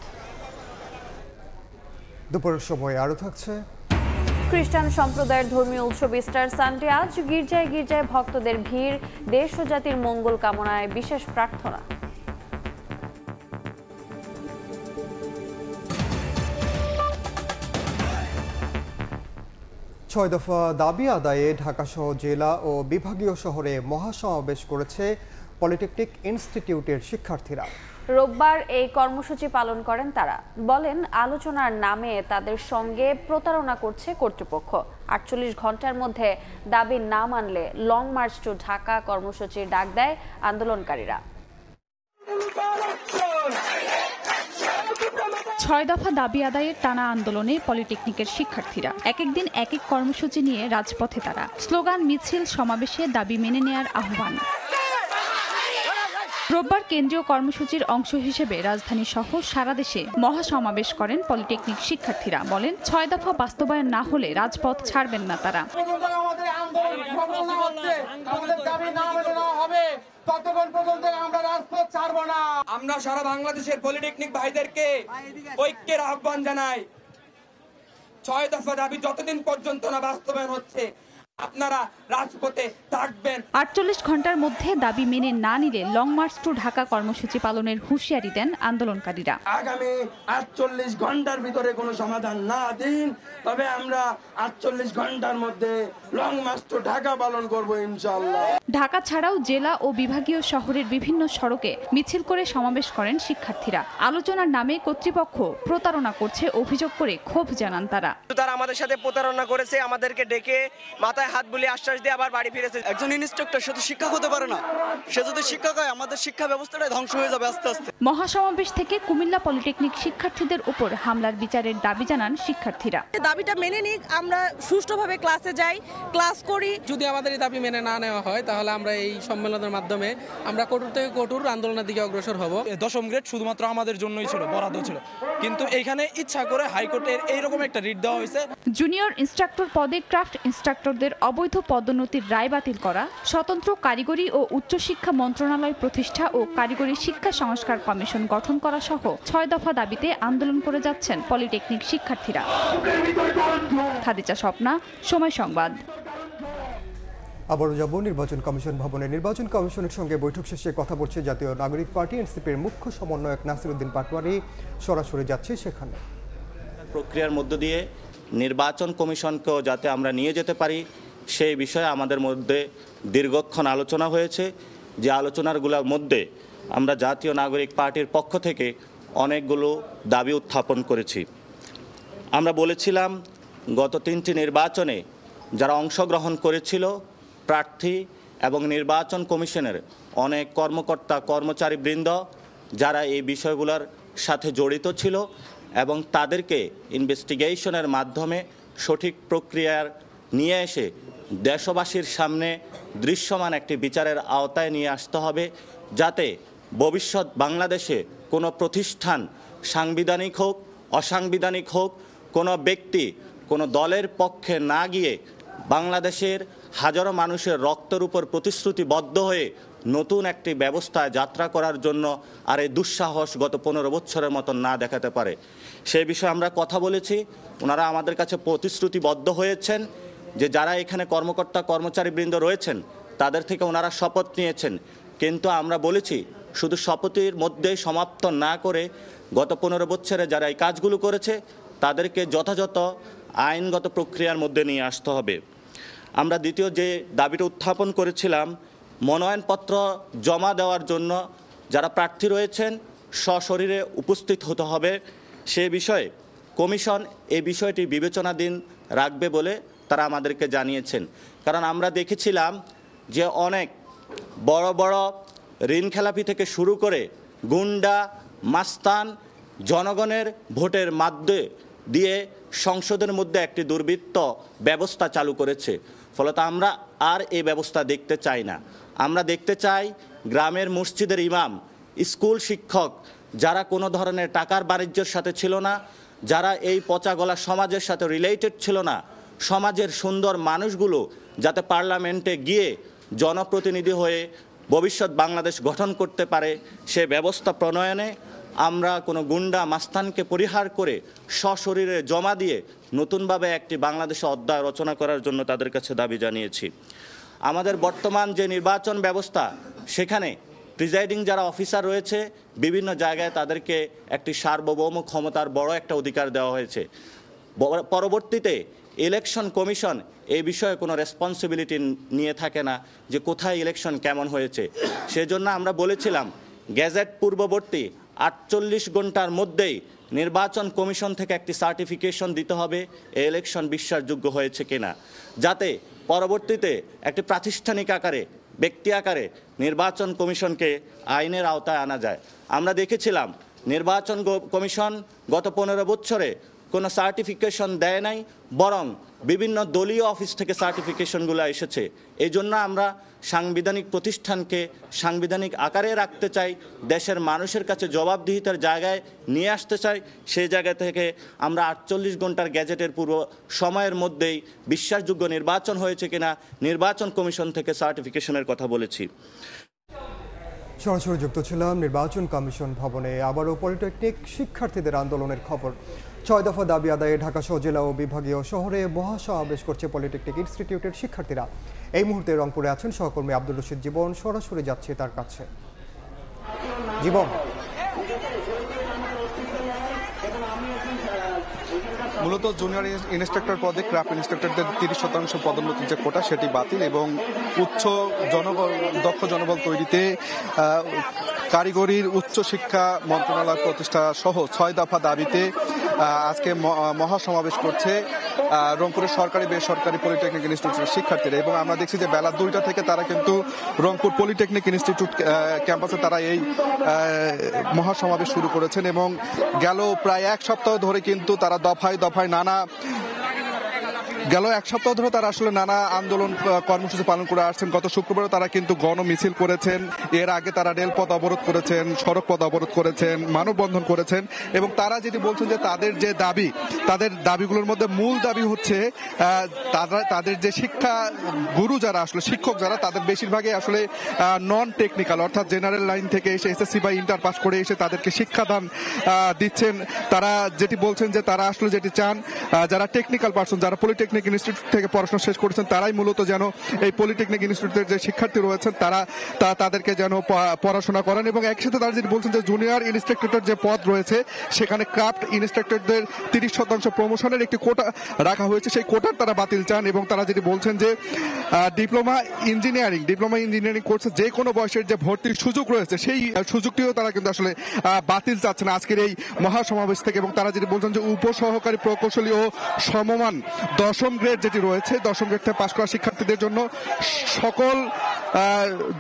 দুপুরের সময় আরও থাকছে। খ্রিস্টান সম্প্রদায়ের ধর্মীয় উৎসব ইস্টার সানডে আজ গির্জায় গির্জায় ভক্তদের ভিড়, দেশ ও জাতির মঙ্গল কামনায় বিশেষ প্রার্থনা। ৬ দফা দাবি আদায়ে ঢাকাসহ জেলা ও বিভাগীয় শহরে মহাসমাবেশ করেছে পলিটেকনিক ইনস্টিটিউটের শিক্ষার্থীরা। রোববার এই কর্মসূচি পালন করেন তারা। বলেন, আলোচনার নামে তাদের সঙ্গে প্রতারণা করছে কর্তৃপক্ষ। ৪৮ ঘন্টার মধ্যে দাবি না মানলে লং মার্চ টু ঢাকা কর্মসূচির ডাক দেয় আন্দোলনকারীরা। ৬ দফা দাবি আদায়ের টানা আন্দোলনে পলিটেকনিকের শিক্ষার্থীরা এক এক দিন এক এক কর্মসূচি নিয়ে রাজপথে তারা। স্লোগান, মিছিল, সমাবেশে দাবি মেনে নেয়ার আহ্বান। রোববার কেন্দ্রীয় কর্মসূচির অংশ হিসেবে রাজধানী সহ সারা দেশে মহাসমাবেশ করেন পলিটেকনিক শিক্ষার্থীরা। বলেন, ৬ দফা বাস্তবায়ন না হলে রাজপথ ছাড়বেন না তারা। আমরা সারা বাংলাদেশের পলিটেকনিক ভাইদেরকে ঐক্যের আহ্বান জানাই। ৬ দফা দাবি যতদিন পর্যন্ত না বাস্তবায়ন হচ্ছে আপনারা রাজপথে থাকবেন। ৪৮ ঘন্টার মধ্যে দাবি মেনে না নিলে লং মার্চ টু ঢাকা কর্মসূচি পালনের হুঁশিয়ারি দেন আন্দোলনকারীরা। আগামী ৪৮ ঘন্টার ভিতরে কোনো সমাধান না দিন, তবে আমরা ৪৮ ঘন্টার মধ্যে লং মার্চ টু ঢাকা পালন করব ইনশাআল্লাহ। ঢাকা ছাড়াও জেলা ও বিভাগীয় শহরের বিভিন্ন সড়কে মিছিল করে সমাবেশ করেন শিক্ষার্থীরা। আলোচনার নামে কর্তৃপক্ষ প্রতারণা করছে অভিযোগ করে ক্ষোভ জানান তারা। তারা আমাদের সাথে প্রতারণা করেছে, আমাদেরকে ডেকে মাথায় হাত বুলিয়ে আশ্বাস দিয়ে আবার বাড়ি ফিরেছে। একজন ইনস্ট্রাক্টর সে তো শিক্ষক হতে পারে না, সে যদি শিক্ষক হয় আমাদের শিক্ষা ব্যবস্থাটা ধ্বংস হয়ে যাবে আস্তে আস্তে। মহাসমাবেশ থেকে কুমিল্লা পলিটেকনিক শিক্ষার্থীদের উপর হামলার বিচারের দাবি জানান শিক্ষার্থীরা। দাবিটা মেনে নিক, আমরা সুষ্ঠুভাবে ক্লাসে যাই, ক্লাস করি। যদি আমাদের এই দাবি মেনে না নেওয়া হয় তাহলে আমরা এই সম্মেলনের মাধ্যমে আমরা কঠোর থেকে কঠোর আন্দোলনের দিকে অগ্রসর হব। ১০ম গ্রেড শুধুমাত্র আমাদের জন্যই ছিল, বরাদ্দ ছিল, কিন্তু এইখানে ইচ্ছা করে হাইকোর্টের এইরকম একটা রিট দেওয়া হয়েছে। জুনিয়র ইনস্ট্রাক্টর পদে ক্রাফট ইনস্ট্রাক্টরদের অবৈধ পদোন্নতির রায় বাতিল করা, স্বতন্ত্র কারিগরি ও উচ্চশিক্ষা মন্ত্রণালয় প্রতিষ্ঠা ও কারিগরি শিক্ষা সংস্কার কমিশন গঠন করা সহ 6 দফা দাবিতে আন্দোলন করে যাচ্ছেন পলিটেকনিক শিক্ষার্থীরা। খাদিজা স্বপ্না, সময় সংবাদ। আবারও যাব নির্বাচন কমিশন ভবনে। নির্বাচন কমিশনের সঙ্গে বৈঠক শেষে কথা বলছে জাতীয় নাগরিক পার্টি এনসিপির মুখ্য সমন্বয়ক নাসিরউদ্দিন পাটোয়ারি, সরাসরি যাচ্ছে সেখানে। প্রক্রিয়ার মধ্য দিয়ে নির্বাচন কমিশনকেও যাতে আমরা নিয়ে যেতে পারি সেই বিষয়ে আমাদের মধ্যে দীর্ঘক্ষণ আলোচনা হয়েছে। যে আলোচনাগুলোর মধ্যে আমরা জাতীয় নাগরিক পার্টির পক্ষ থেকে অনেকগুলো দাবি উত্থাপন করেছি। আমরা বলেছিলাম গত 3টি নির্বাচনে যারা অংশগ্রহণ করেছিল প্রার্থী এবং নির্বাচন কমিশনের অনেক কর্মকর্তা কর্মচারীবৃন্দ যারা এই বিষয়গুলোর সাথে জড়িত ছিল এবং তাদেরকে ইনভেস্টিগেশনের মাধ্যমে সঠিক প্রক্রিয়ার নিয়ে এসে দেশবাসীর সামনে দৃশ্যমান একটি বিচারের আওতায় নিয়ে আসতে হবে, যাতে ভবিষ্যৎ বাংলাদেশে কোনো প্রতিষ্ঠান সাংবিধানিক হোক অসাংবিধানিক হোক, কোনো ব্যক্তি কোনো দলের পক্ষে না গিয়ে বাংলাদেশের হাজারো মানুষের রক্তের উপর প্রতিশ্রুতিবদ্ধ হয়ে নতুন একটি ব্যবস্থায় যাত্রা করার জন্য আর এই দুঃসাহস গত 15 বছরের মতন না দেখাতে পারে। সেই বিষয়ে আমরা কথা বলেছি। ওনারা আমাদের কাছে প্রতিশ্রুতিবদ্ধ হয়েছেন যে যারা এখানে কর্মকর্তা কর্মচারীবৃন্দ রয়েছেন তাদের থেকে ওনারা শপথ নিয়েছেন, কিন্তু আমরা বলেছি শুধু শপথের মধ্যেই সমাপ্ত না করে গত 15 বছরে যারা এই কাজগুলো করেছে তাদেরকে যথাযথ আইনগত প্রক্রিয়ার মধ্যে নিয়ে আসতে হবে। আমরা দ্বিতীয় যে দাবিটা উত্থাপন করেছিলাম, মনোনয়নপত্র জমা দেওয়ার জন্য যারা প্রার্থী রয়েছেন সশরীরে উপস্থিত হতে হবে। সে বিষয়ে কমিশন এই বিষয়টি বিবেচনাধীন রাখবে বলে তারা আমাদেরকে জানিয়েছেন। কারণ আমরা দেখেছিলাম যে অনেক বড় বড় ঋণ খেলাপি থেকে শুরু করে গুন্ডা মাস্তান জনগণের ভোটের মাধ্যমে দিয়ে সংসদের মধ্যে একটি দুর্বৃত্ত ব্যবস্থা চালু করেছে। ফলত আমরা আর এই ব্যবস্থা দেখতে চাই না। আমরা দেখতে চাই গ্রামের মসজিদের ইমাম, স্কুল শিক্ষক যারা কোনো ধরনের টাকার বাণিজ্যের সাথে ছিল না, যারা এই পচাগলা সমাজের সাথে রিলেটেড ছিল না, সমাজের সুন্দর মানুষগুলো যাতে পার্লামেন্টে গিয়ে জনপ্রতিনিধি হয়ে ভবিষ্যৎ বাংলাদেশ গঠন করতে পারে সে ব্যবস্থা প্রণয়নে আমরা কোনো গুন্ডা মাস্তানকে পরিহার করে সশরীরে জমা দিয়ে নতুনভাবে একটি বাংলাদেশে অধ্যায় রচনা করার জন্য তাদের কাছে দাবি জানিয়েছি। আমাদের বর্তমান যে নির্বাচন ব্যবস্থা সেখানে প্রিজাইডিং যারা অফিসার রয়েছে বিভিন্ন জায়গায় তাদেরকে একটি সার্বভৌম ক্ষমতার বড় একটা অধিকার দেওয়া হয়েছে। পরবর্তীতে ইলেকশন কমিশন এই বিষয়ে কোনো রেসপন্সিবিলিটি নিয়ে থাকে না যে কোথায় ইলেকশন কেমন হয়েছে। সেজন্য আমরা বলেছিলাম গ্যাজেট পূর্ববর্তী 48 ঘন্টার মধ্যেই নির্বাচন কমিশন থেকে একটি সার্টিফিকেশন দিতে হবে এই ইলেকশন বিশ্বাসযোগ্য হয়েছে কিনা, যাতে পরবর্তীতে একটি প্রাতিষ্ঠানিক আকারে ব্যক্তি আকারে নির্বাচন কমিশনকে আইনের আওতায় আনা যায়। আমরা দেখেছিলাম নির্বাচন কমিশন গত 15 বছরে কোনো সার্টিফিকেশন দেয় নাই, বরং বিভিন্ন দলীয় অফিস থেকে সার্টিফিকেশনগুলো এসেছে। এই জন্য আমরা সাংবিধানিক প্রতিষ্ঠানকে সাংবিধানিক আকারে রাখতে চাই, দেশের মানুষের কাছে জবাবদিহিতার জায়গায় নিয়ে আসতে চাই। সেই জায়গা থেকে আমরা 48 ঘন্টার গ্যাজেটের পূর্ব সময়ের মধ্যেই বিশ্বাসযোগ্য নির্বাচন হয়েছে কিনা নির্বাচন কমিশন থেকে সার্টিফিকেশনের কথা বলেছি। সরাসরি যুক্ত ছিলাম নির্বাচন কমিশন ভবনে। আবারও পলিটেকনিক শিক্ষার্থীদের আন্দোলনের খবর। 6 দফা দাবি আদায়ে ঢাকা সহ জেলা ও বিভাগীয় শহরে মহাসমাবেশ করছে পলিটেকনিক ইনস্টিটিউটের শিক্ষার্থীরা। এই মুহূর্তে রংপুরে আছেন সহকর্মী আব্দুল রশিদ জীবন, সরাসরি যাচ্ছে তার কাছে। জীবন, মূলত জুনিয়র ইন্সট্রাক্টর পদে ক্রাফট ইন্সট্রাক্টরদের 30% পদোন্নতির যে কোটা সেটি বাতিল এবং উচ্চ দক্ষ জনবল তৈরিতে কারিগরির উচ্চশিক্ষা মন্ত্রণালয় প্রতিষ্ঠা সহ 6 দফা দাবিতে আজকে মহাসমাবেশ করছে রংপুরের সরকারি বেসরকারি পলিটেকনিক ইনস্টিটিউটের শিক্ষার্থীরা। এবং আমরা দেখছি যে বেলা 2টা থেকে তারা কিন্তু রংপুর পলিটেকনিক ইনস্টিটিউট ক্যাম্পাসে তারা এই মহাসমাবেশ শুরু করেছেন এবং গেল প্রায় 1 সপ্তাহ ধরে কিন্তু তারা দফায় দফায় নানা গেল এক সপ্তাহ ধরে তারা আসলে নানা আন্দোলন কর্মসূচি পালন করে আসছেন। গত শুক্রবারে তারা কিন্তু গণমিছিল করেছেন, এর আগে তারা রেলপথ অবরোধ করেছেন, সড়ক পথ অবরোধ করেছেন, মানববন্ধন করেছেন এবং তারা যেটি বলছেন যে তাদের যে দাবি, তাদের দাবিগুলোর মধ্যে মূল দাবি হচ্ছে তাদের যে শিক্ষা গুরু যারা আসলে শিক্ষক যারা, তাদের বেশিরভাগই আসলে নন টেকনিক্যাল, অর্থাৎ জেনারেল লাইন থেকে এসে এসএসসি বা ইন্টার পাস করে এসে তাদেরকে শিক্ষাদান দিচ্ছেন। তারা যেটি বলছেন যে তারা আসলে যেটি চান যারা টেকনিক্যাল পার্সন, যারা পলিটেকনিক ইনস্টিটিউট থেকে পড়াশোনা শেষ করেছেন, তারাই মূলত যেন এই পলিটেকনিক ইনস্টিটিউটের যে শিক্ষার্থী রয়েছেন তাদেরকে যেন পড়াশোনা করেন এবং একসাথে তারা যেটি বলছেন যে জুনিয়র ইনস্ট্রাক্টরের যে পদ রয়েছে সেখানে ক্রাফট ইনস্ট্রাক্টরদের 30% প্রমোশনের একটি কোটা রাখা হয়েছে, সেই কোটার তারা বাতিল চান এবং তারা যেটি বলছেন যে ডিপ্লোমা ইঞ্জিনিয়ারিং কোর্সে যে কোনো বয়সের যে ভর্তির সুযোগ রয়েছে সেই সুযোগটিও তারা কিন্তু আসলে বাতিল চাচ্ছেন আজকের এই মহাসমাবেশ থেকে। এবং তারা যেটি বলছেন যে উপসহকারী প্রকৌশলী ও সমমান 10ম গ্রেড যেটি রয়েছে, 10ম গ্রেড থেকে পাশ করা শিক্ষার্থীদের জন্য সকল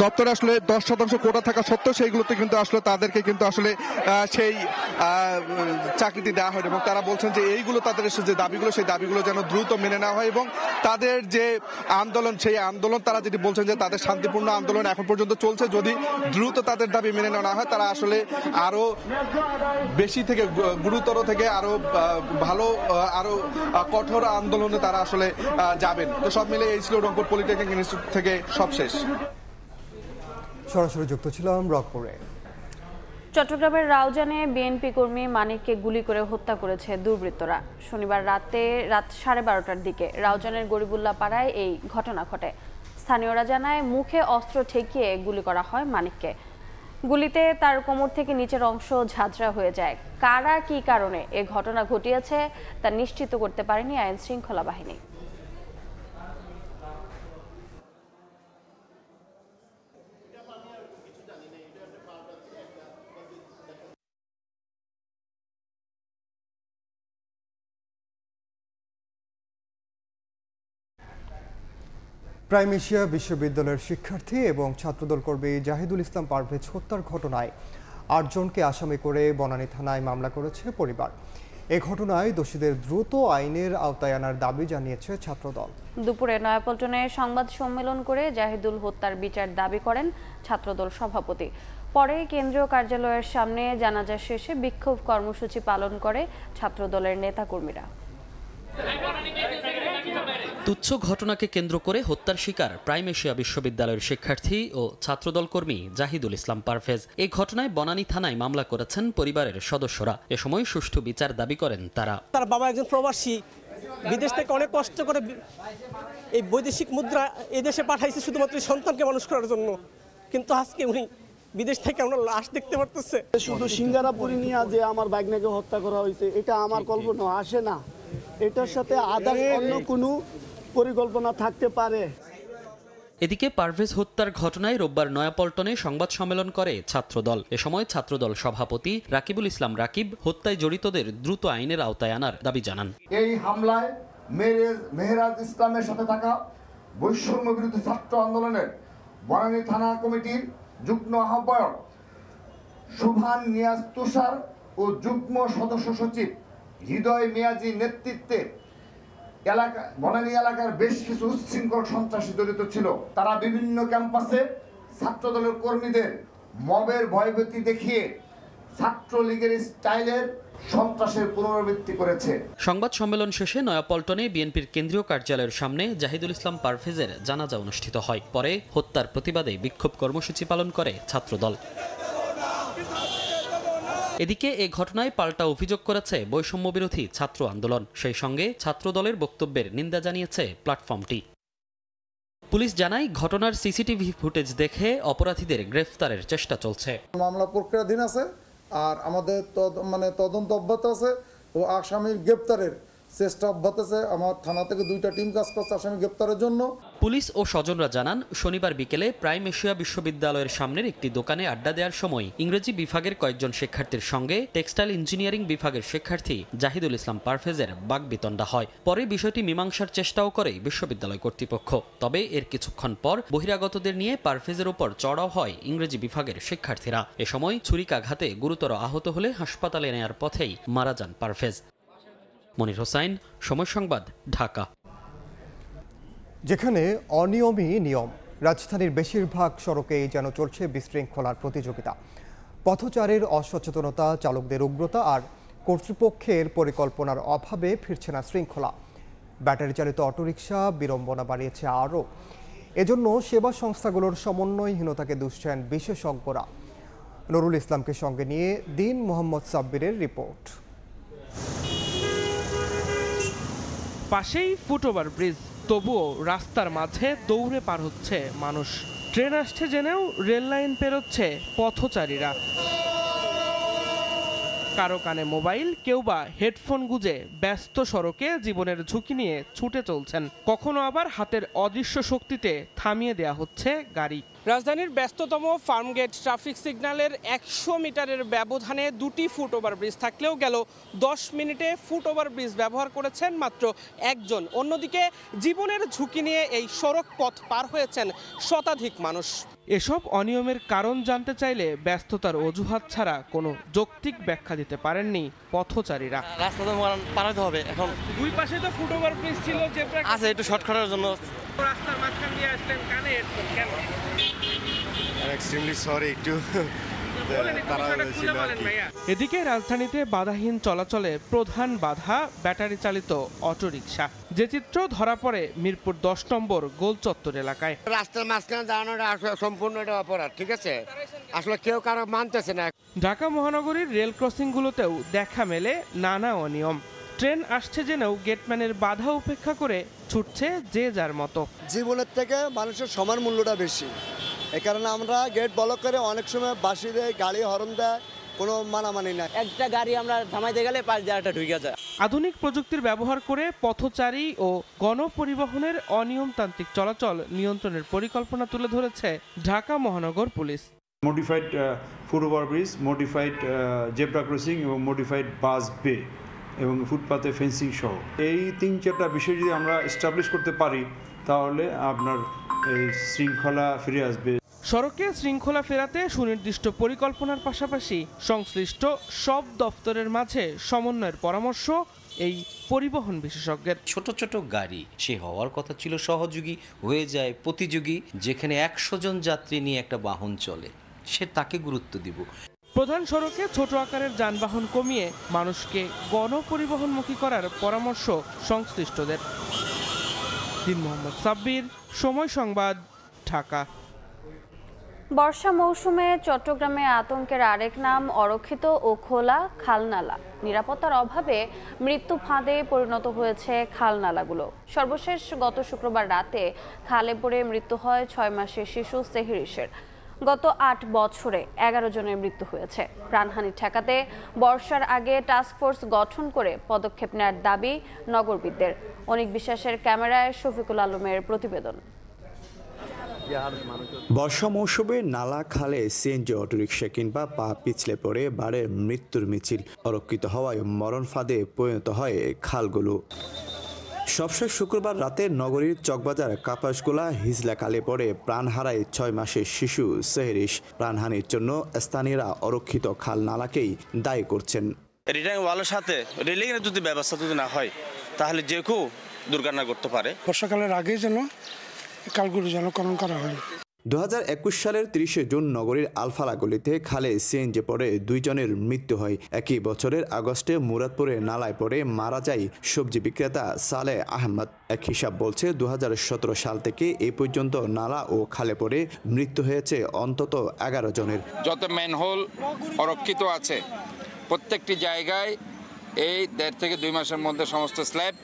দপ্তরে আসলে 10% কোটা থাকা সত্ত্বেও সেইগুলোতে কিন্তু আসলে তাদেরকে কিন্তু আসলে সেই চাকরিটি দেওয়া হয় এবং তারা বলছেন যে এইগুলো তাদের যে দাবিগুলো, সেই দাবিগুলো যেন দ্রুত মেনে নেওয়া হয় এবং তাদের যে আন্দোলন, সেই আন্দোলন তারা যেটি বলছেন যে তাদের শান্তিপূর্ণ আন্দোলন এখন পর্যন্ত চলছে, যদি দ্রুত তাদের দাবি মেনে নেওয়া না হয় তারা আসলে আরো বেশি থেকে গুরুতর থেকে আরো ভালো আরো কঠোর আন্দোলনে তারা আসলে যাবেন। তো সব মিলে এই ছিল রংপুর পলিটেকনিক ইনস্টিটিউট থেকে সবশেষ। সরাসরি যুক্ত ছিলাম রংপুরে। চট্টগ্রামের রাউজানে বিএনপি কর্মী মানিককে গুলি করে হত্যা করেছে দুর্বৃত্তরা। শনিবার রাত 12:30টার দিকে রাউজানের গরিবুল্লাহ পাড়ায় এই ঘটনা ঘটে। স্থানীয়রা জানায় মুখে অস্ত্র ঠেকিয়ে গুলি করা হয় মানিককে। গুলিতে তার কোমর থেকে নিচের অংশ ঝাঁঝরা হয়ে যায়। কারা কি কারণে এ ঘটনা ঘটিয়েছে তা নিশ্চিত করতে পারেনি আইন শৃঙ্খলা বাহিনী। প্রাইম এশিয়া বিশ্ববিদ্যালয়ের শিক্ষার্থী এবং ছাত্রদল কর্মী জাহিদুল ইসলাম পারভেজ হত্যার ঘটনায় 8 জনকে আসামি করে বনানী থানায় মামলা করেছে পরিবার। এ ঘটনায় দোষীদের দ্রুত আইনের আওতায় আনার দাবি জানিয়েছে ছাত্রদল। দুপুরে নয়াপল্টনে সংবাদ সম্মেলন করে জাহিদুল হত্যার বিচার দাবি করেন ছাত্রদল সভাপতি। পরে কেন্দ্রীয় কার্যালয়ের সামনে জানাজা শেষে বিক্ষোভ কর্মসূচি পালন করে ছাত্রদলের নেতাকর্মীরা। তুচ্ছ ঘটনাকে কেন্দ্র করে হত্যার শিকার প্রাইম এশিয়া বিশ্ববিদ্যালয়ের শিক্ষার্থী ও ছাত্রদল কর্মী জাহিদুল ইসলাম পারভেজ। এই ঘটনায় বনানী থানায় মামলা করেছেন পরিবারের সদস্যরা। এ সময় সুষ্ঠু বিচার দাবি করেন তারা। তার বাবা একজন প্রবাসী, বিদেশ থেকে অনেক কষ্ট করে এই বৈদেশিক মুদ্রা এদেশে পাঠাইছে শুধুমাত্র সন্তানকে মানুষ করার জন্য, কিন্তু আজকে উনি বিদেশ থেকে আমরা লাশ দেখতে পারতেছে। শুধু সিঙ্গারাপুরি নিয়ে যে আমার বাইকনাকে হত্যা করা হয়েছে এটা আমার কল্পনা আসে না, এটার সাথে আদার্স অন্য কোনো পরিকল্পনা থাকতে পারে। এদিকে পারভেজ হত্যার ঘটনায় রোববার নয়াপল্টনে সংবাদ সম্মেলন করে ছাত্রদল। এ সময় ছাত্রদল সভাপতি রাকিবুল ইসলাম রাকিব হত্যায় জড়িতদের দ্রুত আইনের আওতায় আনার দাবি জানান। এই হামলায় মেহেরাজ ইসলামের সাথে থাকা বৈষম্য বিরোধী ছাত্র আন্দোলনের বনানী থানা কমিটির যুগ্ম আহ্বায়ক সুভান নিয়াজ তুষার ও যুগ্ম সদস্য সচিব হৃদয় মিয়াজি নেতৃত্বে বনানী এলাকার বেশ কিছু উচ্ছৃঙ্খল সন্ত্রাসী জড়িত ছিল। তারা বিভিন্ন ক্যাম্পাসে ছাত্রদলের কর্মীদের মবের ভয়ভীতি দেখিয়ে ছাত্রলীগের স্টাইলের সন্ত্রাসের পুনরাবৃত্তি করেছে। সংবাদ সম্মেলন শেষে নয়াপল্টনে বিএনপির কেন্দ্রীয় কার্যালয়ের সামনে জাহিদুল ইসলাম পারভেজের জানাজা অনুষ্ঠিত হয়। পরে হত্যার প্রতিবাদে বিক্ষোভ কর্মসূচি পালন করে ছাত্রদল। এদিকে এ ঘটনায় পাল্টা অভিযোগ করেছে বৈষম্য বিরোধী ছাত্র আন্দোলন। সেই সঙ্গে ছাত্রদলের বক্তব্যের নিন্দা জানিয়েছে প্ল্যাটফর্মটি। পুলিশ জানায় ঘটনার সিসিটিভি ফুটেজ দেখে অপরাধীদের গ্রেফতারের চেষ্টা চলছে। মামলা প্রক্রিয়াধীন আছে আর আমাদের তদন্ত অব্যাহত আছে ও আসামির গ্রেফতারের চেষ্টা অব্যাহত আছে। আমার থানা থেকে 2টা টিম কাজ করছে আসামি গ্রেফতারের জন্য। পুলিশ ও স্বজনরা জানান শনিবার বিকেলে প্রাইম এশিয়া বিশ্ববিদ্যালয়ের সামনের একটি দোকানে আড্ডা দেওয়ার সময় ইংরেজি বিভাগের কয়েকজন শিক্ষার্থীর সঙ্গে টেক্সটাইল ইঞ্জিনিয়ারিং বিভাগের শিক্ষার্থী জাহিদুল ইসলাম পারভেজের বাকবিতণ্ডা হয়। পরে বিষয়টি মীমাংসার চেষ্টাও করে বিশ্ববিদ্যালয় কর্তৃপক্ষ। তবে এর কিছুক্ষণ পর বহিরাগতদের নিয়ে পারভেজের উপর চড়াও হয় ইংরেজি বিভাগের শিক্ষার্থীরা। এ সময় ছুরিকাঘাতে গুরুতর আহত হলে হাসপাতালে নেয়ার পথেই মারা যান পারভেজ। মনির হোসাইন, সময় সংবাদ, ঢাকা। যেখানে অনিয়মই নিয়ম, রাজধানীর বেশিরভাগ সড়কেই যেন চলছে বিশৃঙ্খলার প্রতিযোগিতা। পথচারীর অসচেতনতা, চালকদের উগ্রতা আর কর্তৃপক্ষের পরিকল্পনার অভাবে ফিরছে না শৃঙ্খলা। ব্যাটারি চালিত অটোরিকশা বিড়ম্বনা বাড়িয়েছে আরও। এজন্য সেবা সংস্থাগুলোর সমন্বয়হীনতাকে দুষছেন বিশেষজ্ঞরা। নুরুল ইসলামকে সঙ্গে নিয়ে দিন মোহাম্মদ সাব্বিরের রিপোর্ট। পাশেই ফুটওভার ব্রিজ, তবুও রাস্তার মাঝে দৌড়ে পার হচ্ছে মানুষ। ট্রেন আসছে জেনেও রেল লাইন পেরোচ্ছে পথচারীরা। কারো কানে মোবাইল, কেউ বা হেডফোন গুঁজে ব্যস্ত সড়কে জীবনের ঝুঁকি নিয়ে ছুটে চলছেন। কখনো আবার হাতের অদৃশ্য শক্তিতে থামিয়ে দেয়া হচ্ছে গাড়ি। রাজধানীর ব্যস্ততম ফার্মগেট ট্রাফিক সিগন্যালের 100 মিটারের ব্যবধানে দুটি ফুটওভার ব্রিজ থাকলেও গেল 10 মিনিটে ফুটওভার ব্রিজ ব্যবহার করেছেন মাত্র একজন। অন্যদিকে জীবনের ঝুঁকি নিয়ে এই সড়ক পথ পার হয়েছেন শতাধিক মানুষ। এসব অনিয়মের কারণ জানতে চাইলে ব্যস্ততার অজুহাত ছাড়া কোনো যৌক্তিক ব্যাখ্যা দিতে পারেননি পথচারীরা। রাস্তা তো পারাতে হবে, এখন দুই পাশে তো ফুটওভার ব্রিজ ছিল, জেব্রা আছে, একটু শর্ট করার জন্য রাস্তার মাঝখান দিয়ে আসলেন, কানে হেডফোন কেন? এক্সট্রিমলি সরি, একটু এদিকে রাজধানীতে বাধাহীন চলাচলে প্রধান বাধা ব্যাটারি চালিত অটোরিকশা, যে চিত্র ধরা পড়ে মিরপুর 10 নম্বর গোল চত্বর এলাকায়। রাস্তার মাঝখানে দাঁড়ানোটা সম্পূর্ণ এটা অপরাধ, ঠিক আছে? আসলে কেউ কারো মানতেছে না। ঢাকা মহানগরীর রেল ক্রসিংগুলোতেও দেখা মেলে নানা অনিয়ম। ট্রেন আসছে জেনেও গেটম্যানের বাধা উপেক্ষা করে ছুটছে যে যার মতো। জীবনের থেকে মানুষের সমান মূল্যটা বেশি, এই কারণে আমরা গেট ব্লক করে অনেক সময় বাসি দেয়, গাড়ি হরন দেয়, কোনো মানামানি নাই। একটা গাড়ি আমরা থামাইতে গেলে পাশ দিয়ে একটা ঢুকে যায়। আধুনিক প্রযুক্তির ব্যবহার করে পথচারী ও গণপরিবহনের অনিয়মতান্ত্রিক চলাচল নিয়ন্ত্রণের পরিকল্পনা তুলে ধরেছে ঢাকা মহানগর police. Modified foot over bridge, modified zebra crossing এবং মডিফাইড বাস বে এবং ফুটপাতে ফেন্সিং সহ এই 3-4টা বিষয় যদি আমরা এস্টাবলিশ করতে পারি, তাহলে আপনার এই শৃঙ্খলা ফিরে আসবে। সড়কে শৃঙ্খলা ফেরাতে সুনির্দিষ্ট পরিকল্পনার পাশাপাশি সংশ্লিষ্ট সব দফতরের মাঝে সমন্বয়ের পরামর্শ এই পরিবহন বিশেষজ্ঞের। ছোট ছোট গাড়ি সে হওয়ার কথা ছিল সহযোগী, হয়ে যায় প্রতিযোগী। যেখানে 100 জন যাত্রী নিয়ে একটা বাহন চলে, সে তাকে গুরুত্ব দিব। প্রধান সড়কে ছোট আকারের যানবাহন কমিয়ে মানুষকে গণপরিবহনমুখী করার পরামর্শ সংশ্লিষ্টদের। দিন মোহাম্মদ সাব্বির, সময় সংবাদ, ঢাকা। বর্ষা মৌসুমে চট্টগ্রামে আতঙ্কের আরেক নাম অরক্ষিত ও খোলা খালনালা। নিরাপত্তার অভাবে মৃত্যু ফাঁদে পরিণত হয়েছে খালনালাগুলো। সর্বশেষ গত শুক্রবার রাতে খালে পড়ে মৃত্যু হয় 6 মাসের শিশু সেহরিসের। গত 8 বছরে 11 জনের মৃত্যু হয়েছে। প্রাণহানি ঠেকাতে বর্ষার আগে টাস্কফোর্স গঠন করে পদক্ষেপ নেওয়ার দাবি নগরবিদদের। অনিক বিশ্বাসের ক্যামেরায় শফিকুল আলমের প্রতিবেদন। বর্ষা মৌসুমে নালা, খালে সিএনজি অটোরিকশা কিংবা পা পিছলে পড়ে বাড়ে মৃত্যুর মিছিল। অরক্ষিত হওয়ায় মরণ ফাঁদে পরিণত হয় খালগুলো। সবশেষ শুক্রবার রাতে নগরীর চকবাজার কাপাসগোলা হিজলা খালে পড়ে প্রাণ হারায় 6 মাসের শিশু সেহরিস। প্রাণহানির জন্য স্থানীয়রা অরক্ষিত খাল নালাকেই দায়ী করছেন। রিটার্নিং ওয়ালের সাথে রেলিং এর যদি ব্যবস্থা যদি না হয়, তাহলে যে কেউ দুর্ঘটনা করতে পারে। বর্ষাকালের আগে যেন খালগুলো জলকরণ করা হয়। 2021 সালের 30 জুন নগরীর আলফালা গলিতে খালে সিএনজি পড়ে 2 জনের মৃত্যু হয়। একই বছরের আগস্টে মুরাদপুরে নালায় পড়ে মারা যায় সবজি বিক্রেতা সালেহ আহমদ। এক হিসাব বলছে 2017 সাল থেকে এই পর্যন্ত নালা ও খালে পড়ে মৃত্যু হয়েছে অন্তত 11 জনের। যত ম্যানহোল অরক্ষিত আছে প্রত্যেকটি জায়গায় এই 1.5 থেকে 2 মাসের মধ্যে সমস্ত স্ল্যাব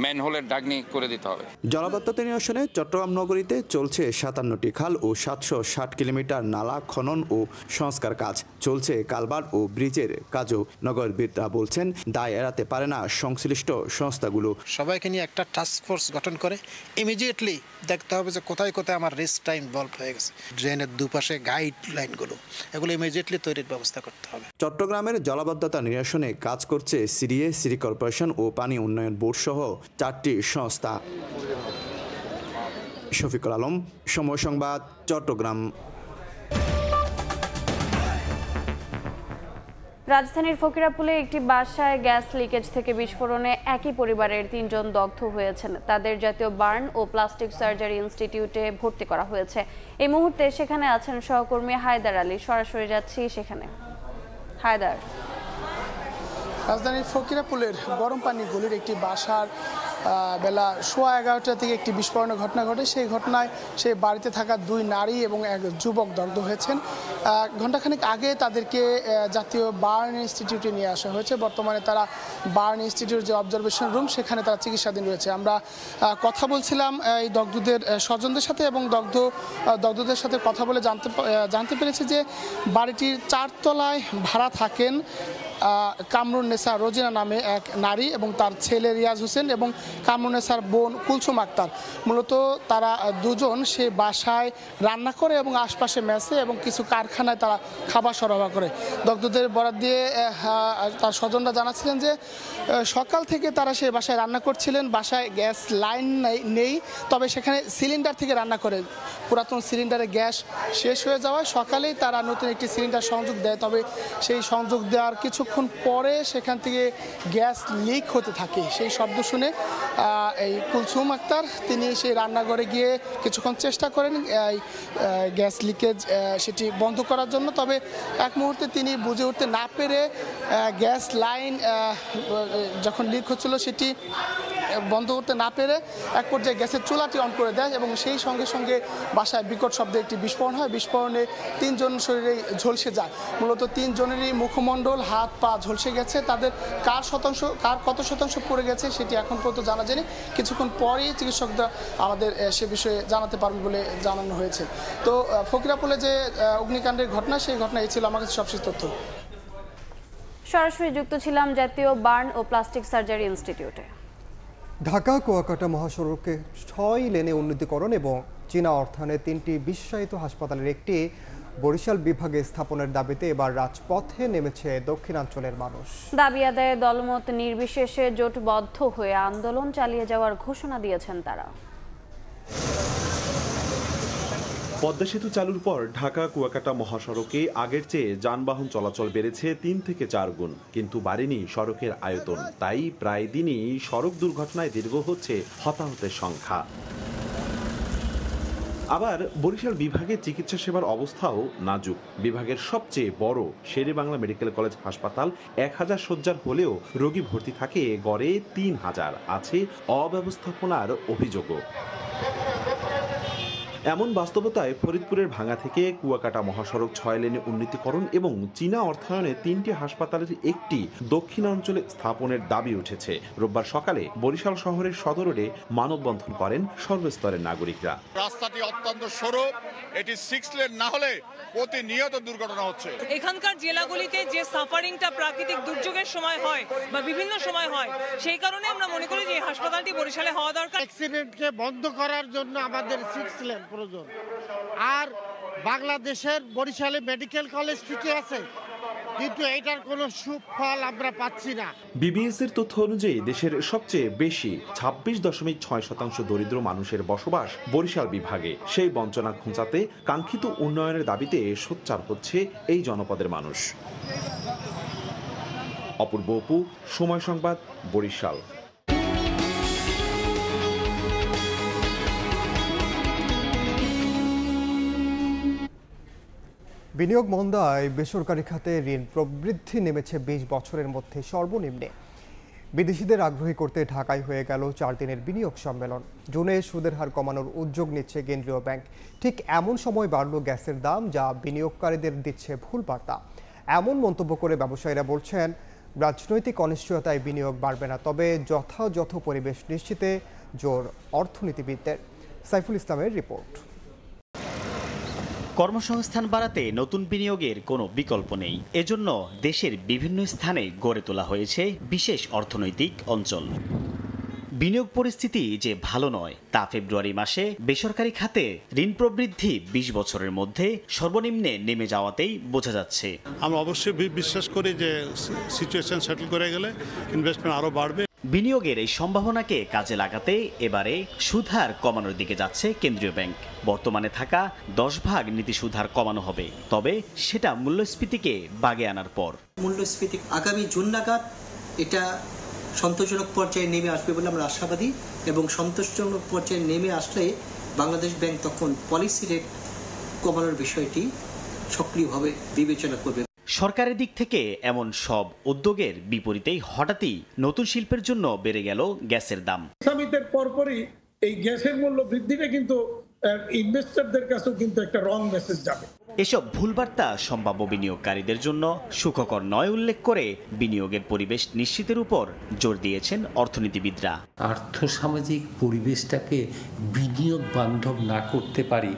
ম্যানহোলের ঢাকনি করে দিতে হবে। জলাবদ্ধতা নিরসনে চট্টগ্রাম নগরীতে চলছে 57টি খাল ও 760 কিলোমিটার নালা খনন ও সংস্কার কাজ। চলছে কালভার্ট ও ব্রিজের কাজও। নগরবিদরা বলছেন দায় এড়াতে পারে না সংশ্লিষ্ট সংস্থাগুলো। সবাইকে নিয়ে একটা টাস্ক ফোর্স গঠন করে ইমিডিয়েটলি দেখতে হবে যে কোথায় কোথায় আমার রেস্ট টাইম ইনভলভ হয়ে গেছে। ড্রেনের দুপাশে গাইডলাইনগুলো এগুলো ইমিডিয়েটলি তৈরির ব্যবস্থা করতে হবে। চট্টগ্রামের জলাবদ্ধতা নিরসনে কাজ করছে সিডিএ, সিটি কর্পোরেশন ও পানি উন্নয়ন বোর্ড সহ 4টি সংস্থা। শফিকুল আলম, সময় সংবাদ, চট্টগ্রাম। রাজধানীর ফকিরাপুলে একটি বাসায় গ্যাস লিকেজ থেকে বিস্ফোরণে একই পরিবারের 3 জন দগ্ধ হয়েছেন। তাদের জাতীয় বার্ন ও প্লাস্টিক সার্জারি ইনস্টিটিউটে ভর্তি করা হয়েছে। এই মুহূর্তে সেখানে আছেন সহকর্মী হায়দার আলী। সরাসরি যাচ্ছি সেখানে। হায়দার, রাজধানীর ফকিরাপুলের গরম পানি গলির একটি বাসার বেলা 11:15 থেকে একটি বিস্ফোরণের ঘটনা ঘটে। সেই ঘটনায় সেই বাড়িতে থাকা 2 নারী এবং এক যুবক দগ্ধ হয়েছেন। ঘণ্টাখানেক আগে তাদেরকে জাতীয় বার্ন ইনস্টিটিউটে নিয়ে আসা হয়েছে। বর্তমানে তারা বার্ন ইনস্টিটিউট যে অবজারভেশন রুম সেখানে তারা চিকিৎসাধীন রয়েছে। আমরা কথা বলছিলাম এই দগ্ধদের স্বজনদের সাথে এবং দগ্ধদের সাথে কথা বলে জানতে পেরেছি যে বাড়িটির 4 তলায় ভাড়া থাকেন কামরুন্নেসা রোজিনা নামে এক নারী এবং তার ছেলে রিয়াজ হোসেন এবং কামরুন্নেসার বোন কুলসুম আক্তার। মূলত তারা দুজন সেই বাসায় রান্না করে এবং আশপাশে মেসে এবং কিছু কারখানায় তারা খাবার সরবরাহ করে। দগ্ধদের বরাত দিয়ে তার স্বজনরা জানাচ্ছিলেন যে সকাল থেকে তারা সেই বাসায় রান্না করছিলেন। বাসায় গ্যাস লাইন নেই, তবে সেখানে সিলিন্ডার থেকে রান্না করে। পুরাতন সিলিন্ডারে গ্যাস শেষ হয়ে যাওয়ায় সকালেই তারা নতুন একটি সিলিন্ডার সংযোগ দেয়। তবে সেই সংযোগ দেওয়ার কিছুক্ষণ পরে সেখান থেকে গ্যাস লিক হতে থাকে। সেই শব্দ শুনে এই কুলসুম আক্তার তিনি সেই রান্নাঘরে গিয়ে কিছুক্ষণ চেষ্টা করেন এই গ্যাস লিকেজ সেটি বন্ধ করার জন্য। তবে এক মুহূর্তে তিনি বুঝে উঠতে না পেরে গ্যাস লাইন যখন লিক হচ্ছিল সেটি বন্ধ করতে না পেরে এক পর্যায়ে গ্যাসের চুলাটি অন করে দেয় এবং সেই সঙ্গে সঙ্গে বাসায় বিকট শব্দে একটি বিস্ফোরণ হয়। বিস্ফোরণে 3 জন শরীরেই ঝলসে যায়। মূলত 3 জনেরই মুখমণ্ডল, হাত পা ঝলসে গেছে। তাদের কার কত শতাংশ পড়ে গেছে সেটি এখন পর্যন্ত জানা যায়নি। কিছুক্ষণ পরেই চিকিৎসকরা আমাদের সে বিষয়ে জানাতে পারবে বলে জানানো হয়েছে। তো ফকিরাপুলে যে অগ্নিকাণ্ডের ঘটনা, সেই ঘটনা এই ছিল আমার কাছে সবশেষ তথ্য। সরাসরি যুক্ত ছিলাম জাতীয় বার্ন ও প্লাস্টিক সার্জারি ইনস্টিটিউটে। ঢাকা কুয়াকাটা মহাসড়কে 6 লেনে উন্নতিকরণ এবং চীনা অর্থায়নে 3টি বিশ্বায়িত হাসপাতালের একটি বরিশাল বিভাগে স্থাপনের দাবিতে এবার রাজপথে নেমেছে দক্ষিণাঞ্চলের মানুষ। দাবি আদায়ে দলমত নির্বিশেষে জোটবদ্ধ হয়ে আন্দোলন চালিয়ে যাওয়ার ঘোষণা দিয়েছেন তারা। পদ্মা সেতু চালুর পর ঢাকা কুয়াকাটা মহাসড়কে আগের চেয়ে যানবাহন চলাচল বেড়েছে 3 থেকে 4 গুণ, কিন্তু বাড়েনি সড়কের আয়তন। তাই প্রায় দিনই সড়ক দুর্ঘটনায় দীর্ঘ হচ্ছে হতাহতের সংখ্যা। আবার বরিশাল বিভাগের চিকিৎসা সেবার অবস্থাও নাজুক। বিভাগের সবচেয়ে বড় শেরেবাংলা মেডিকেল কলেজ হাসপাতাল 1000 শয্যার হলেও রোগী ভর্তি থাকে গড়ে 3000। আছে অব্যবস্থাপনার অভিযোগও। এমন বাস্তবতায় ফরিদপুরের ভাঙ্গা থেকে কুয়াকাটা মহাসড়ক 6 লেনে উন্নতিকরণ এবং চীনা অর্থায়নে 3টি হাসপাতালের একটি দক্ষিণাঞ্চলে স্থাপনের দাবি উঠেছে। রোববার সকালে বরিশাল শহরের সদর রোডে মানববন্ধন করেন সর্বস্তরের নাগরিকরা। রাস্তাটি অত্যন্ত সরু, এটি 6 লেন না হলে প্রতিনিয়ত দুর্ঘটনা হচ্ছে। এখানকার জেলাগুলিতে যে সাফারিংটা প্রাকৃতিক দুর্যোগের সময় হয় বা বিভিন্ন সময় হয়, সেই কারণে আমরা মনে করি যে এই হাসপাতালটি বরিশালে হওয়া দরকার। অ্যাক্সিডেন্টকে বন্ধ করার জন্য আমাদের 6 লেন প্রয়োজন। আর বাংলাদেশের বরিশালে মেডিকেল কলেজ ঠিকই আছে, কিন্তু এটার কোনো সুফল আমরা পাচ্ছি না। বিবিএস এর তথ্য অনুযায়ী দেশের সবচেয়ে বেশি 26.6% দরিদ্র মানুষের বসবাস বরিশাল বিভাগে। সেই বঞ্চনা ঘুচাতে কাঙ্ক্ষিত উন্নয়নের দাবিতে সোচ্চার হচ্ছে এই জনপদের মানুষ। অপূর্ব অপু, সময় সংবাদ, বরিশাল। বিনিয়োগ মন্দায় বেসরকারি খাতে ঋণ প্রবৃদ্ধি নেমেছে 20 বছরের মধ্যে সর্বনিম্নে। বিদেশিদের আগ্রহী করতে ঢাকায় হয়ে গেল 4 দিনের বিনিয়োগ সম্মেলন। জুনে সুদের হার কমানোর উদ্যোগ নিচ্ছে কেন্দ্রীয় ব্যাংক। ঠিক এমন সময় বাড়ল গ্যাসের দাম, যা বিনিয়োগকারীদের দিচ্ছে ভুল বার্তা। এমন মন্তব্য করে ব্যবসায়ীরা বলছেন, রাজনৈতিক অনিশ্চয়তায় বিনিয়োগ বাড়বে না, তবে যথাযথ পরিবেশ নিশ্চিতে জোর অর্থনীতিবিদদের। সাইফুল ইসলামের রিপোর্ট। কর্মসংস্থান বাড়াতে নতুন বিনিয়োগের কোনো বিকল্প নেই। এজন্য দেশের বিভিন্ন স্থানে গড়ে তোলা হয়েছে বিশেষ অর্থনৈতিক অঞ্চল। বিনিয়োগ পরিস্থিতি যে ভালো নয় তা ফেব্রুয়ারি মাসে বেসরকারি খাতে ঋণ প্রবৃদ্ধি 20 বছরের মধ্যে সর্বনিম্নে নেমে যাওয়াতেই বোঝা যাচ্ছে। আমরা অবশ্যই বিশ্বাস করি যে সিচুয়েশন সেটেল করে গেলে ইনভেস্টমেন্ট আরও বাড়বে। বিনিয়োগের এই সম্ভাবনাকে কাজে লাগাতে এবারে সুদহার কমানোর দিকে যাচ্ছে কেন্দ্রীয় ব্যাংক। বর্তমানে থাকা 10 ভাগ নীতি সুদহার কমানো হবে, তবে সেটা মূল্যস্ফীতিকে বাগে আনার পর। মূল্যস্ফীতি আগামী জুন নাগাদ এটা সন্তোষজনক পর্যায়ে নেমে আসবে বলে আমরা আশাবাদী, এবং সন্তোষজনক পর্যায়ে নেমে আসলে বাংলাদেশ ব্যাংক তখন পলিসি রেট কমানোর বিষয়টি সক্রিয়ভাবে বিবেচনা করবে। সরকারের দিক থেকে এমন সব উদ্যোগের বিপরীতেই হঠাৎই নতুন শিল্পের জন্য বেড়ে গেল গ্যাসের দাম। সামিটের পরপরই এই গ্যাসের মূল্য বৃদ্ধিটা কিন্তু ইনভেস্টরদের কাছেও কিন্তু একটা রং মেসেজ যাবে। এসব ভুলবার্তা সম্ভাব্য বিনিয়োগকারীদের জন্য সুখকর নয় উল্লেখ করে বিনিয়োগের পরিবেশ নিশ্চিতের উপর জোর দিয়েছেন অর্থনীতিবিদরা। আর্থসামাজিক পরিবেশটাকে বিনিয়োগ বান্ধব না করতে পারি,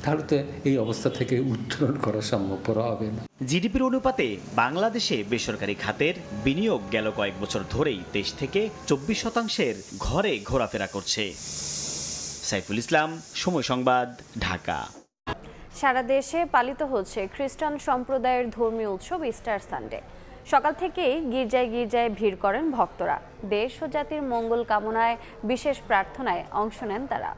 তাহলে তো এই অবস্থা থেকে উত্তরণ করা সম্ভবপর হবে না। জিডিপির অনুপাতে বাংলাদেশে বেসরকারি খাতের বিনিয়োগ গেল কয়েক বছর ধরেই 23 থেকে 24% ঘরে ঘোরাফেরা করছে। সাইফুল ইসলাম, সময় সংবাদ, ঢাকা। সারা দেশে পালিত হচ্ছে খ্রিস্টান সম্প্রদায়ের ধর্মীয় উৎসব ইস্টার সানডে। সকাল থেকেই গির্জায় গির্জায় ভিড় করেন ভক্তরা। দেশ ও জাতির মঙ্গল কামনায় বিশেষ প্রার্থনায় অংশ নেন তারা।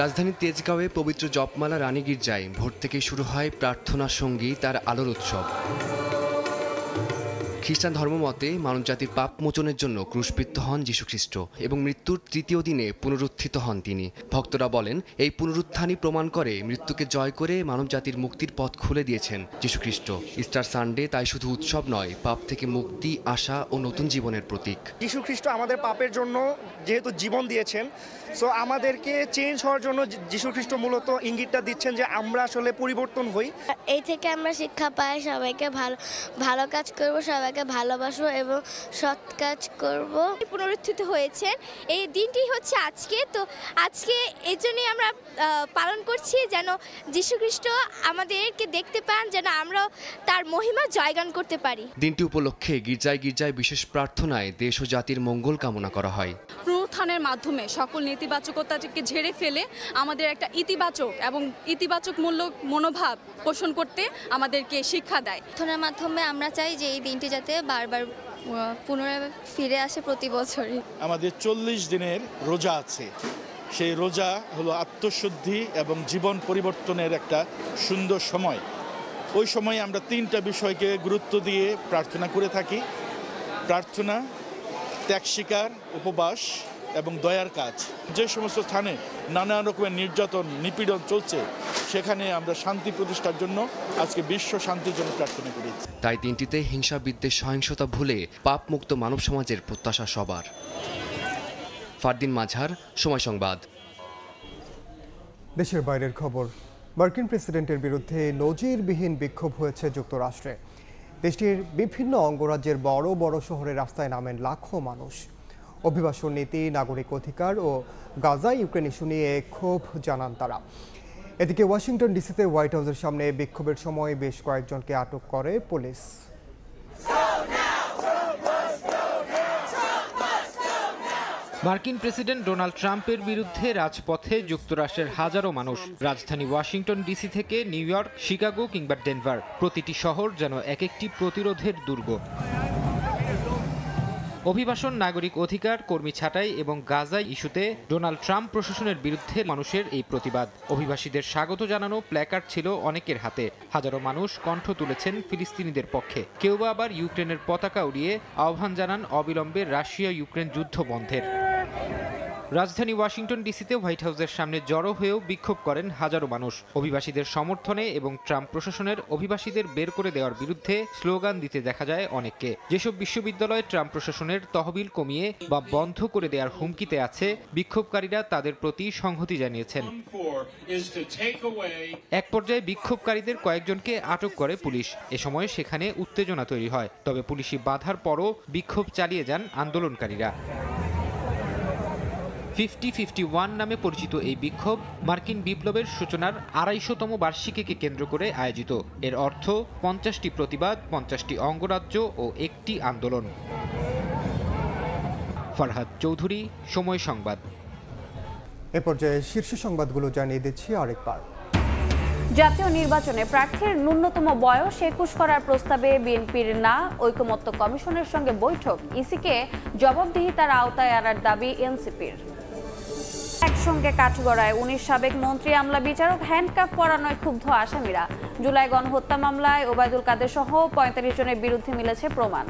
রাজধানীর তেজগাঁওয়ে পবিত্র জপমালা রানী গির্জায় ভোর থেকে শুরু হয় প্রার্থনা সঙ্গীত আর আলোর উৎসব। খ্রিস্টান ধর্মমতে মানবজাতির পাপ মোচনের জন্য ক্রুশবিদ্ধ হন যীশুখ্রিস্ট এবং মৃত্যুর তৃতীয় দিনে পুনরুত্থিত হন তিনি। ভক্তরা বলেন, এই পুনরুত্থানই প্রমাণ করে মৃত্যুকে জয় করে মানবজাতির মুক্তির পথ খুলে দিয়েছেন যীশুখ্রিস্ট। ইস্টার সানডে তাই শুধু উৎসব নয়, পাপ থেকে মুক্তি, আশা ও নতুন জীবনের প্রতীক। যীশুখ্রিস্ট আমাদের পাপের জন্য যেহেতু জীবন দিয়েছেন, সো আমাদেরকে চেঞ্জ হওয়ার জন্য যীশুখ্রিস্ট মূলত ইঙ্গিতটা দিচ্ছেন যে আমরা আসলে পরিবর্তন হই। এই থেকে আমরা শিক্ষা পাই, সবাইকে ভালো কাজ করব, সবাইকে ভালোবাসবো এবং সৎ কাজ করব। পুনরুত্থিত হয়েছেন এই দিনটি হচ্ছে আজকে, তো আজকে এই জন্যই আমরা পালন করছি যেন যীশুখ্রিস্ট আমাদেরকে দেখতে পান, যেন আমরাও তার মহিমা জয়গান করতে পারি। দিনটি উপলক্ষে গির্জায় গির্জায় বিশেষ প্রার্থনায় দেশ ও জাতির মঙ্গল কামনা করা হয়। পুনরুত্থানের মাধ্যমে সকল নেতিবাচকতাকে ঝেড়ে ফেলে আমাদের একটা ইতিবাচক মনোভাব পোষণ করতে আমাদেরকে শিক্ষা দেয়। প্রার্থনার মাধ্যমে আমরা চাই যে এই দিনটি যাতে বারবার পুনরায় ফিরে আসে প্রতি বছরই। আমাদের 40 দিনের রোজা আছে, সেই রোজা হলো আত্মশুদ্ধি এবং জীবন পরিবর্তনের একটা সুন্দর সময়। ওই সময় আমরা 3টা বিষয়কে গুরুত্ব দিয়ে প্রার্থনা করে থাকি: প্রার্থনা, ত্যাগ স্বীকার, উপবাস এবং দয়ার কাজ। যে সমস্ত স্থানে নানা রকমের নির্যাতন নিপীড়ন চলছে, সেখানে আমরা শান্তি প্রতিষ্ঠার জন্য আজকে বিশ্ব শান্তির জন্য প্রার্থনা করি। তাই দিনটিতে হিংসা, বিদ্বেষ, সহিংসতা ভুলে পাপ মুক্ত মানব সমাজের প্রত্যাশা সবার। ফারদিন মাঝার, সময় সংবাদ। দেশের বাইরের খবর। মার্কিন প্রেসিডেন্টের বিরুদ্ধে নজিরবিহীন বিক্ষোভ হয়েছে যুক্তরাষ্ট্রে। দেশটির বিভিন্ন অঙ্গরাজ্যের বড় বড় শহরে রাস্তায় নামেন লাখো মানুষ। অভিবাসন নীতি, নাগরিক অধিকার ও গাজা ইউক্রেন ইস্যু নিয়ে ক্ষোভ জানান তারা। এদিকে ওয়াশিংটন ডিসিতে হোয়াইট হাউসের সামনে বিক্ষোভের সময় বেশ কয়েকজনকে আটক করে পুলিশ। মার্কিন প্রেসিডেন্ট ডোনাল্ড ট্রাম্পের বিরুদ্ধে রাজপথে যুক্তরাষ্ট্রের হাজারো মানুষ। রাজধানী ওয়াশিংটন ডিসি থেকে নিউ ইয়র্ক, শিকাগো কিংবা ডেনভার, প্রতিটি শহর যেন এক একটি প্রতিরোধের দুর্গ। অভিবাসন, নাগরিক অধিকার, কর্মী ছাঁটাই এবং গাজা ইস্যুতে ডোনাল্ড ট্রাম্প প্রশাসনের বিরুদ্ধে মানুষের এই প্রতিবাদ। অভিবাসীদের স্বাগত জানানো প্ল্যাকার্ড ছিল অনেকের হাতে। হাজারো মানুষ কণ্ঠ তুলেছেন ফিলিস্তিনিদের পক্ষে। কেউ বা আবার ইউক্রেনের পতাকা উড়িয়ে আহ্বান জানান অবিলম্বে রাশিয়া ইউক্রেন যুদ্ধ বন্ধের। রাজধানী ওয়াশিংটন ডিসিতে হোয়াইট হাউসের সামনে জড়ো হয়েও বিক্ষোভ করেন হাজারো মানুষ। অভিবাসীদের সমর্থনে এবং ট্রাম্প প্রশাসনের অভিবাসীদের বের করে দেওয়ার বিরুদ্ধে স্লোগান দিতে দেখা যায় অনেককে। যেসব বিশ্ববিদ্যালয়ে ট্রাম্প প্রশাসনের তহবিল কমিয়ে বা বন্ধ করে দেওয়ার হুমকিতে আছে, বিক্ষোভকারীরা তাদের প্রতি সংহতি জানিয়েছেন। এক পর্যায়ে বিক্ষোভকারীদের কয়েকজনকে আটক করে পুলিশ। এ সময় সেখানে উত্তেজনা তৈরি হয়, তবে পুলিশি বাধার পরও বিক্ষোভ চালিয়ে যান আন্দোলনকারীরা। 50-51 নামে পরিচিত এই বিক্ষোভ মার্কিন বিপ্লবের সূচনার 250তম বার্ষিকীকে কেন্দ্র করে আয়োজিত। এর অর্থ 50টি প্রতিবাদ, 50টি অঙ্গরাজ্য ও একটি আন্দোলন। ফরহাদ চৌধুরী, সময় সংবাদ। এ পর্যায়ে শীর্ষ সংবাদগুলো জানিয়ে দিচ্ছি আরেকবার। জাতীয় নির্বাচনে প্রার্থীর ন্যূনতম বয়স 21 করার প্রস্তাবে বিএনপির না, ঐকমত্য কমিশনের সঙ্গে বৈঠক, ইসিকে জবাবদিহিতার আওতায় আনার দাবি এনসিপির। একসঙ্গে কাঠগড়ায় 19 সাবেক মন্ত্রী, আমলা বিচারক, হ্যান্ডকাফ পরানোয় ক্ষুব্ধ আসামিরা। জুলাই গণহত্যা মামলায় ওবায়দুল কাদের সহ 45 জনের বিরুদ্ধে মিলেছে প্রমাণ।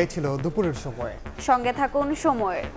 এই ছিল দুপুরের সময়। সঙ্গে থাকুন সময়ের।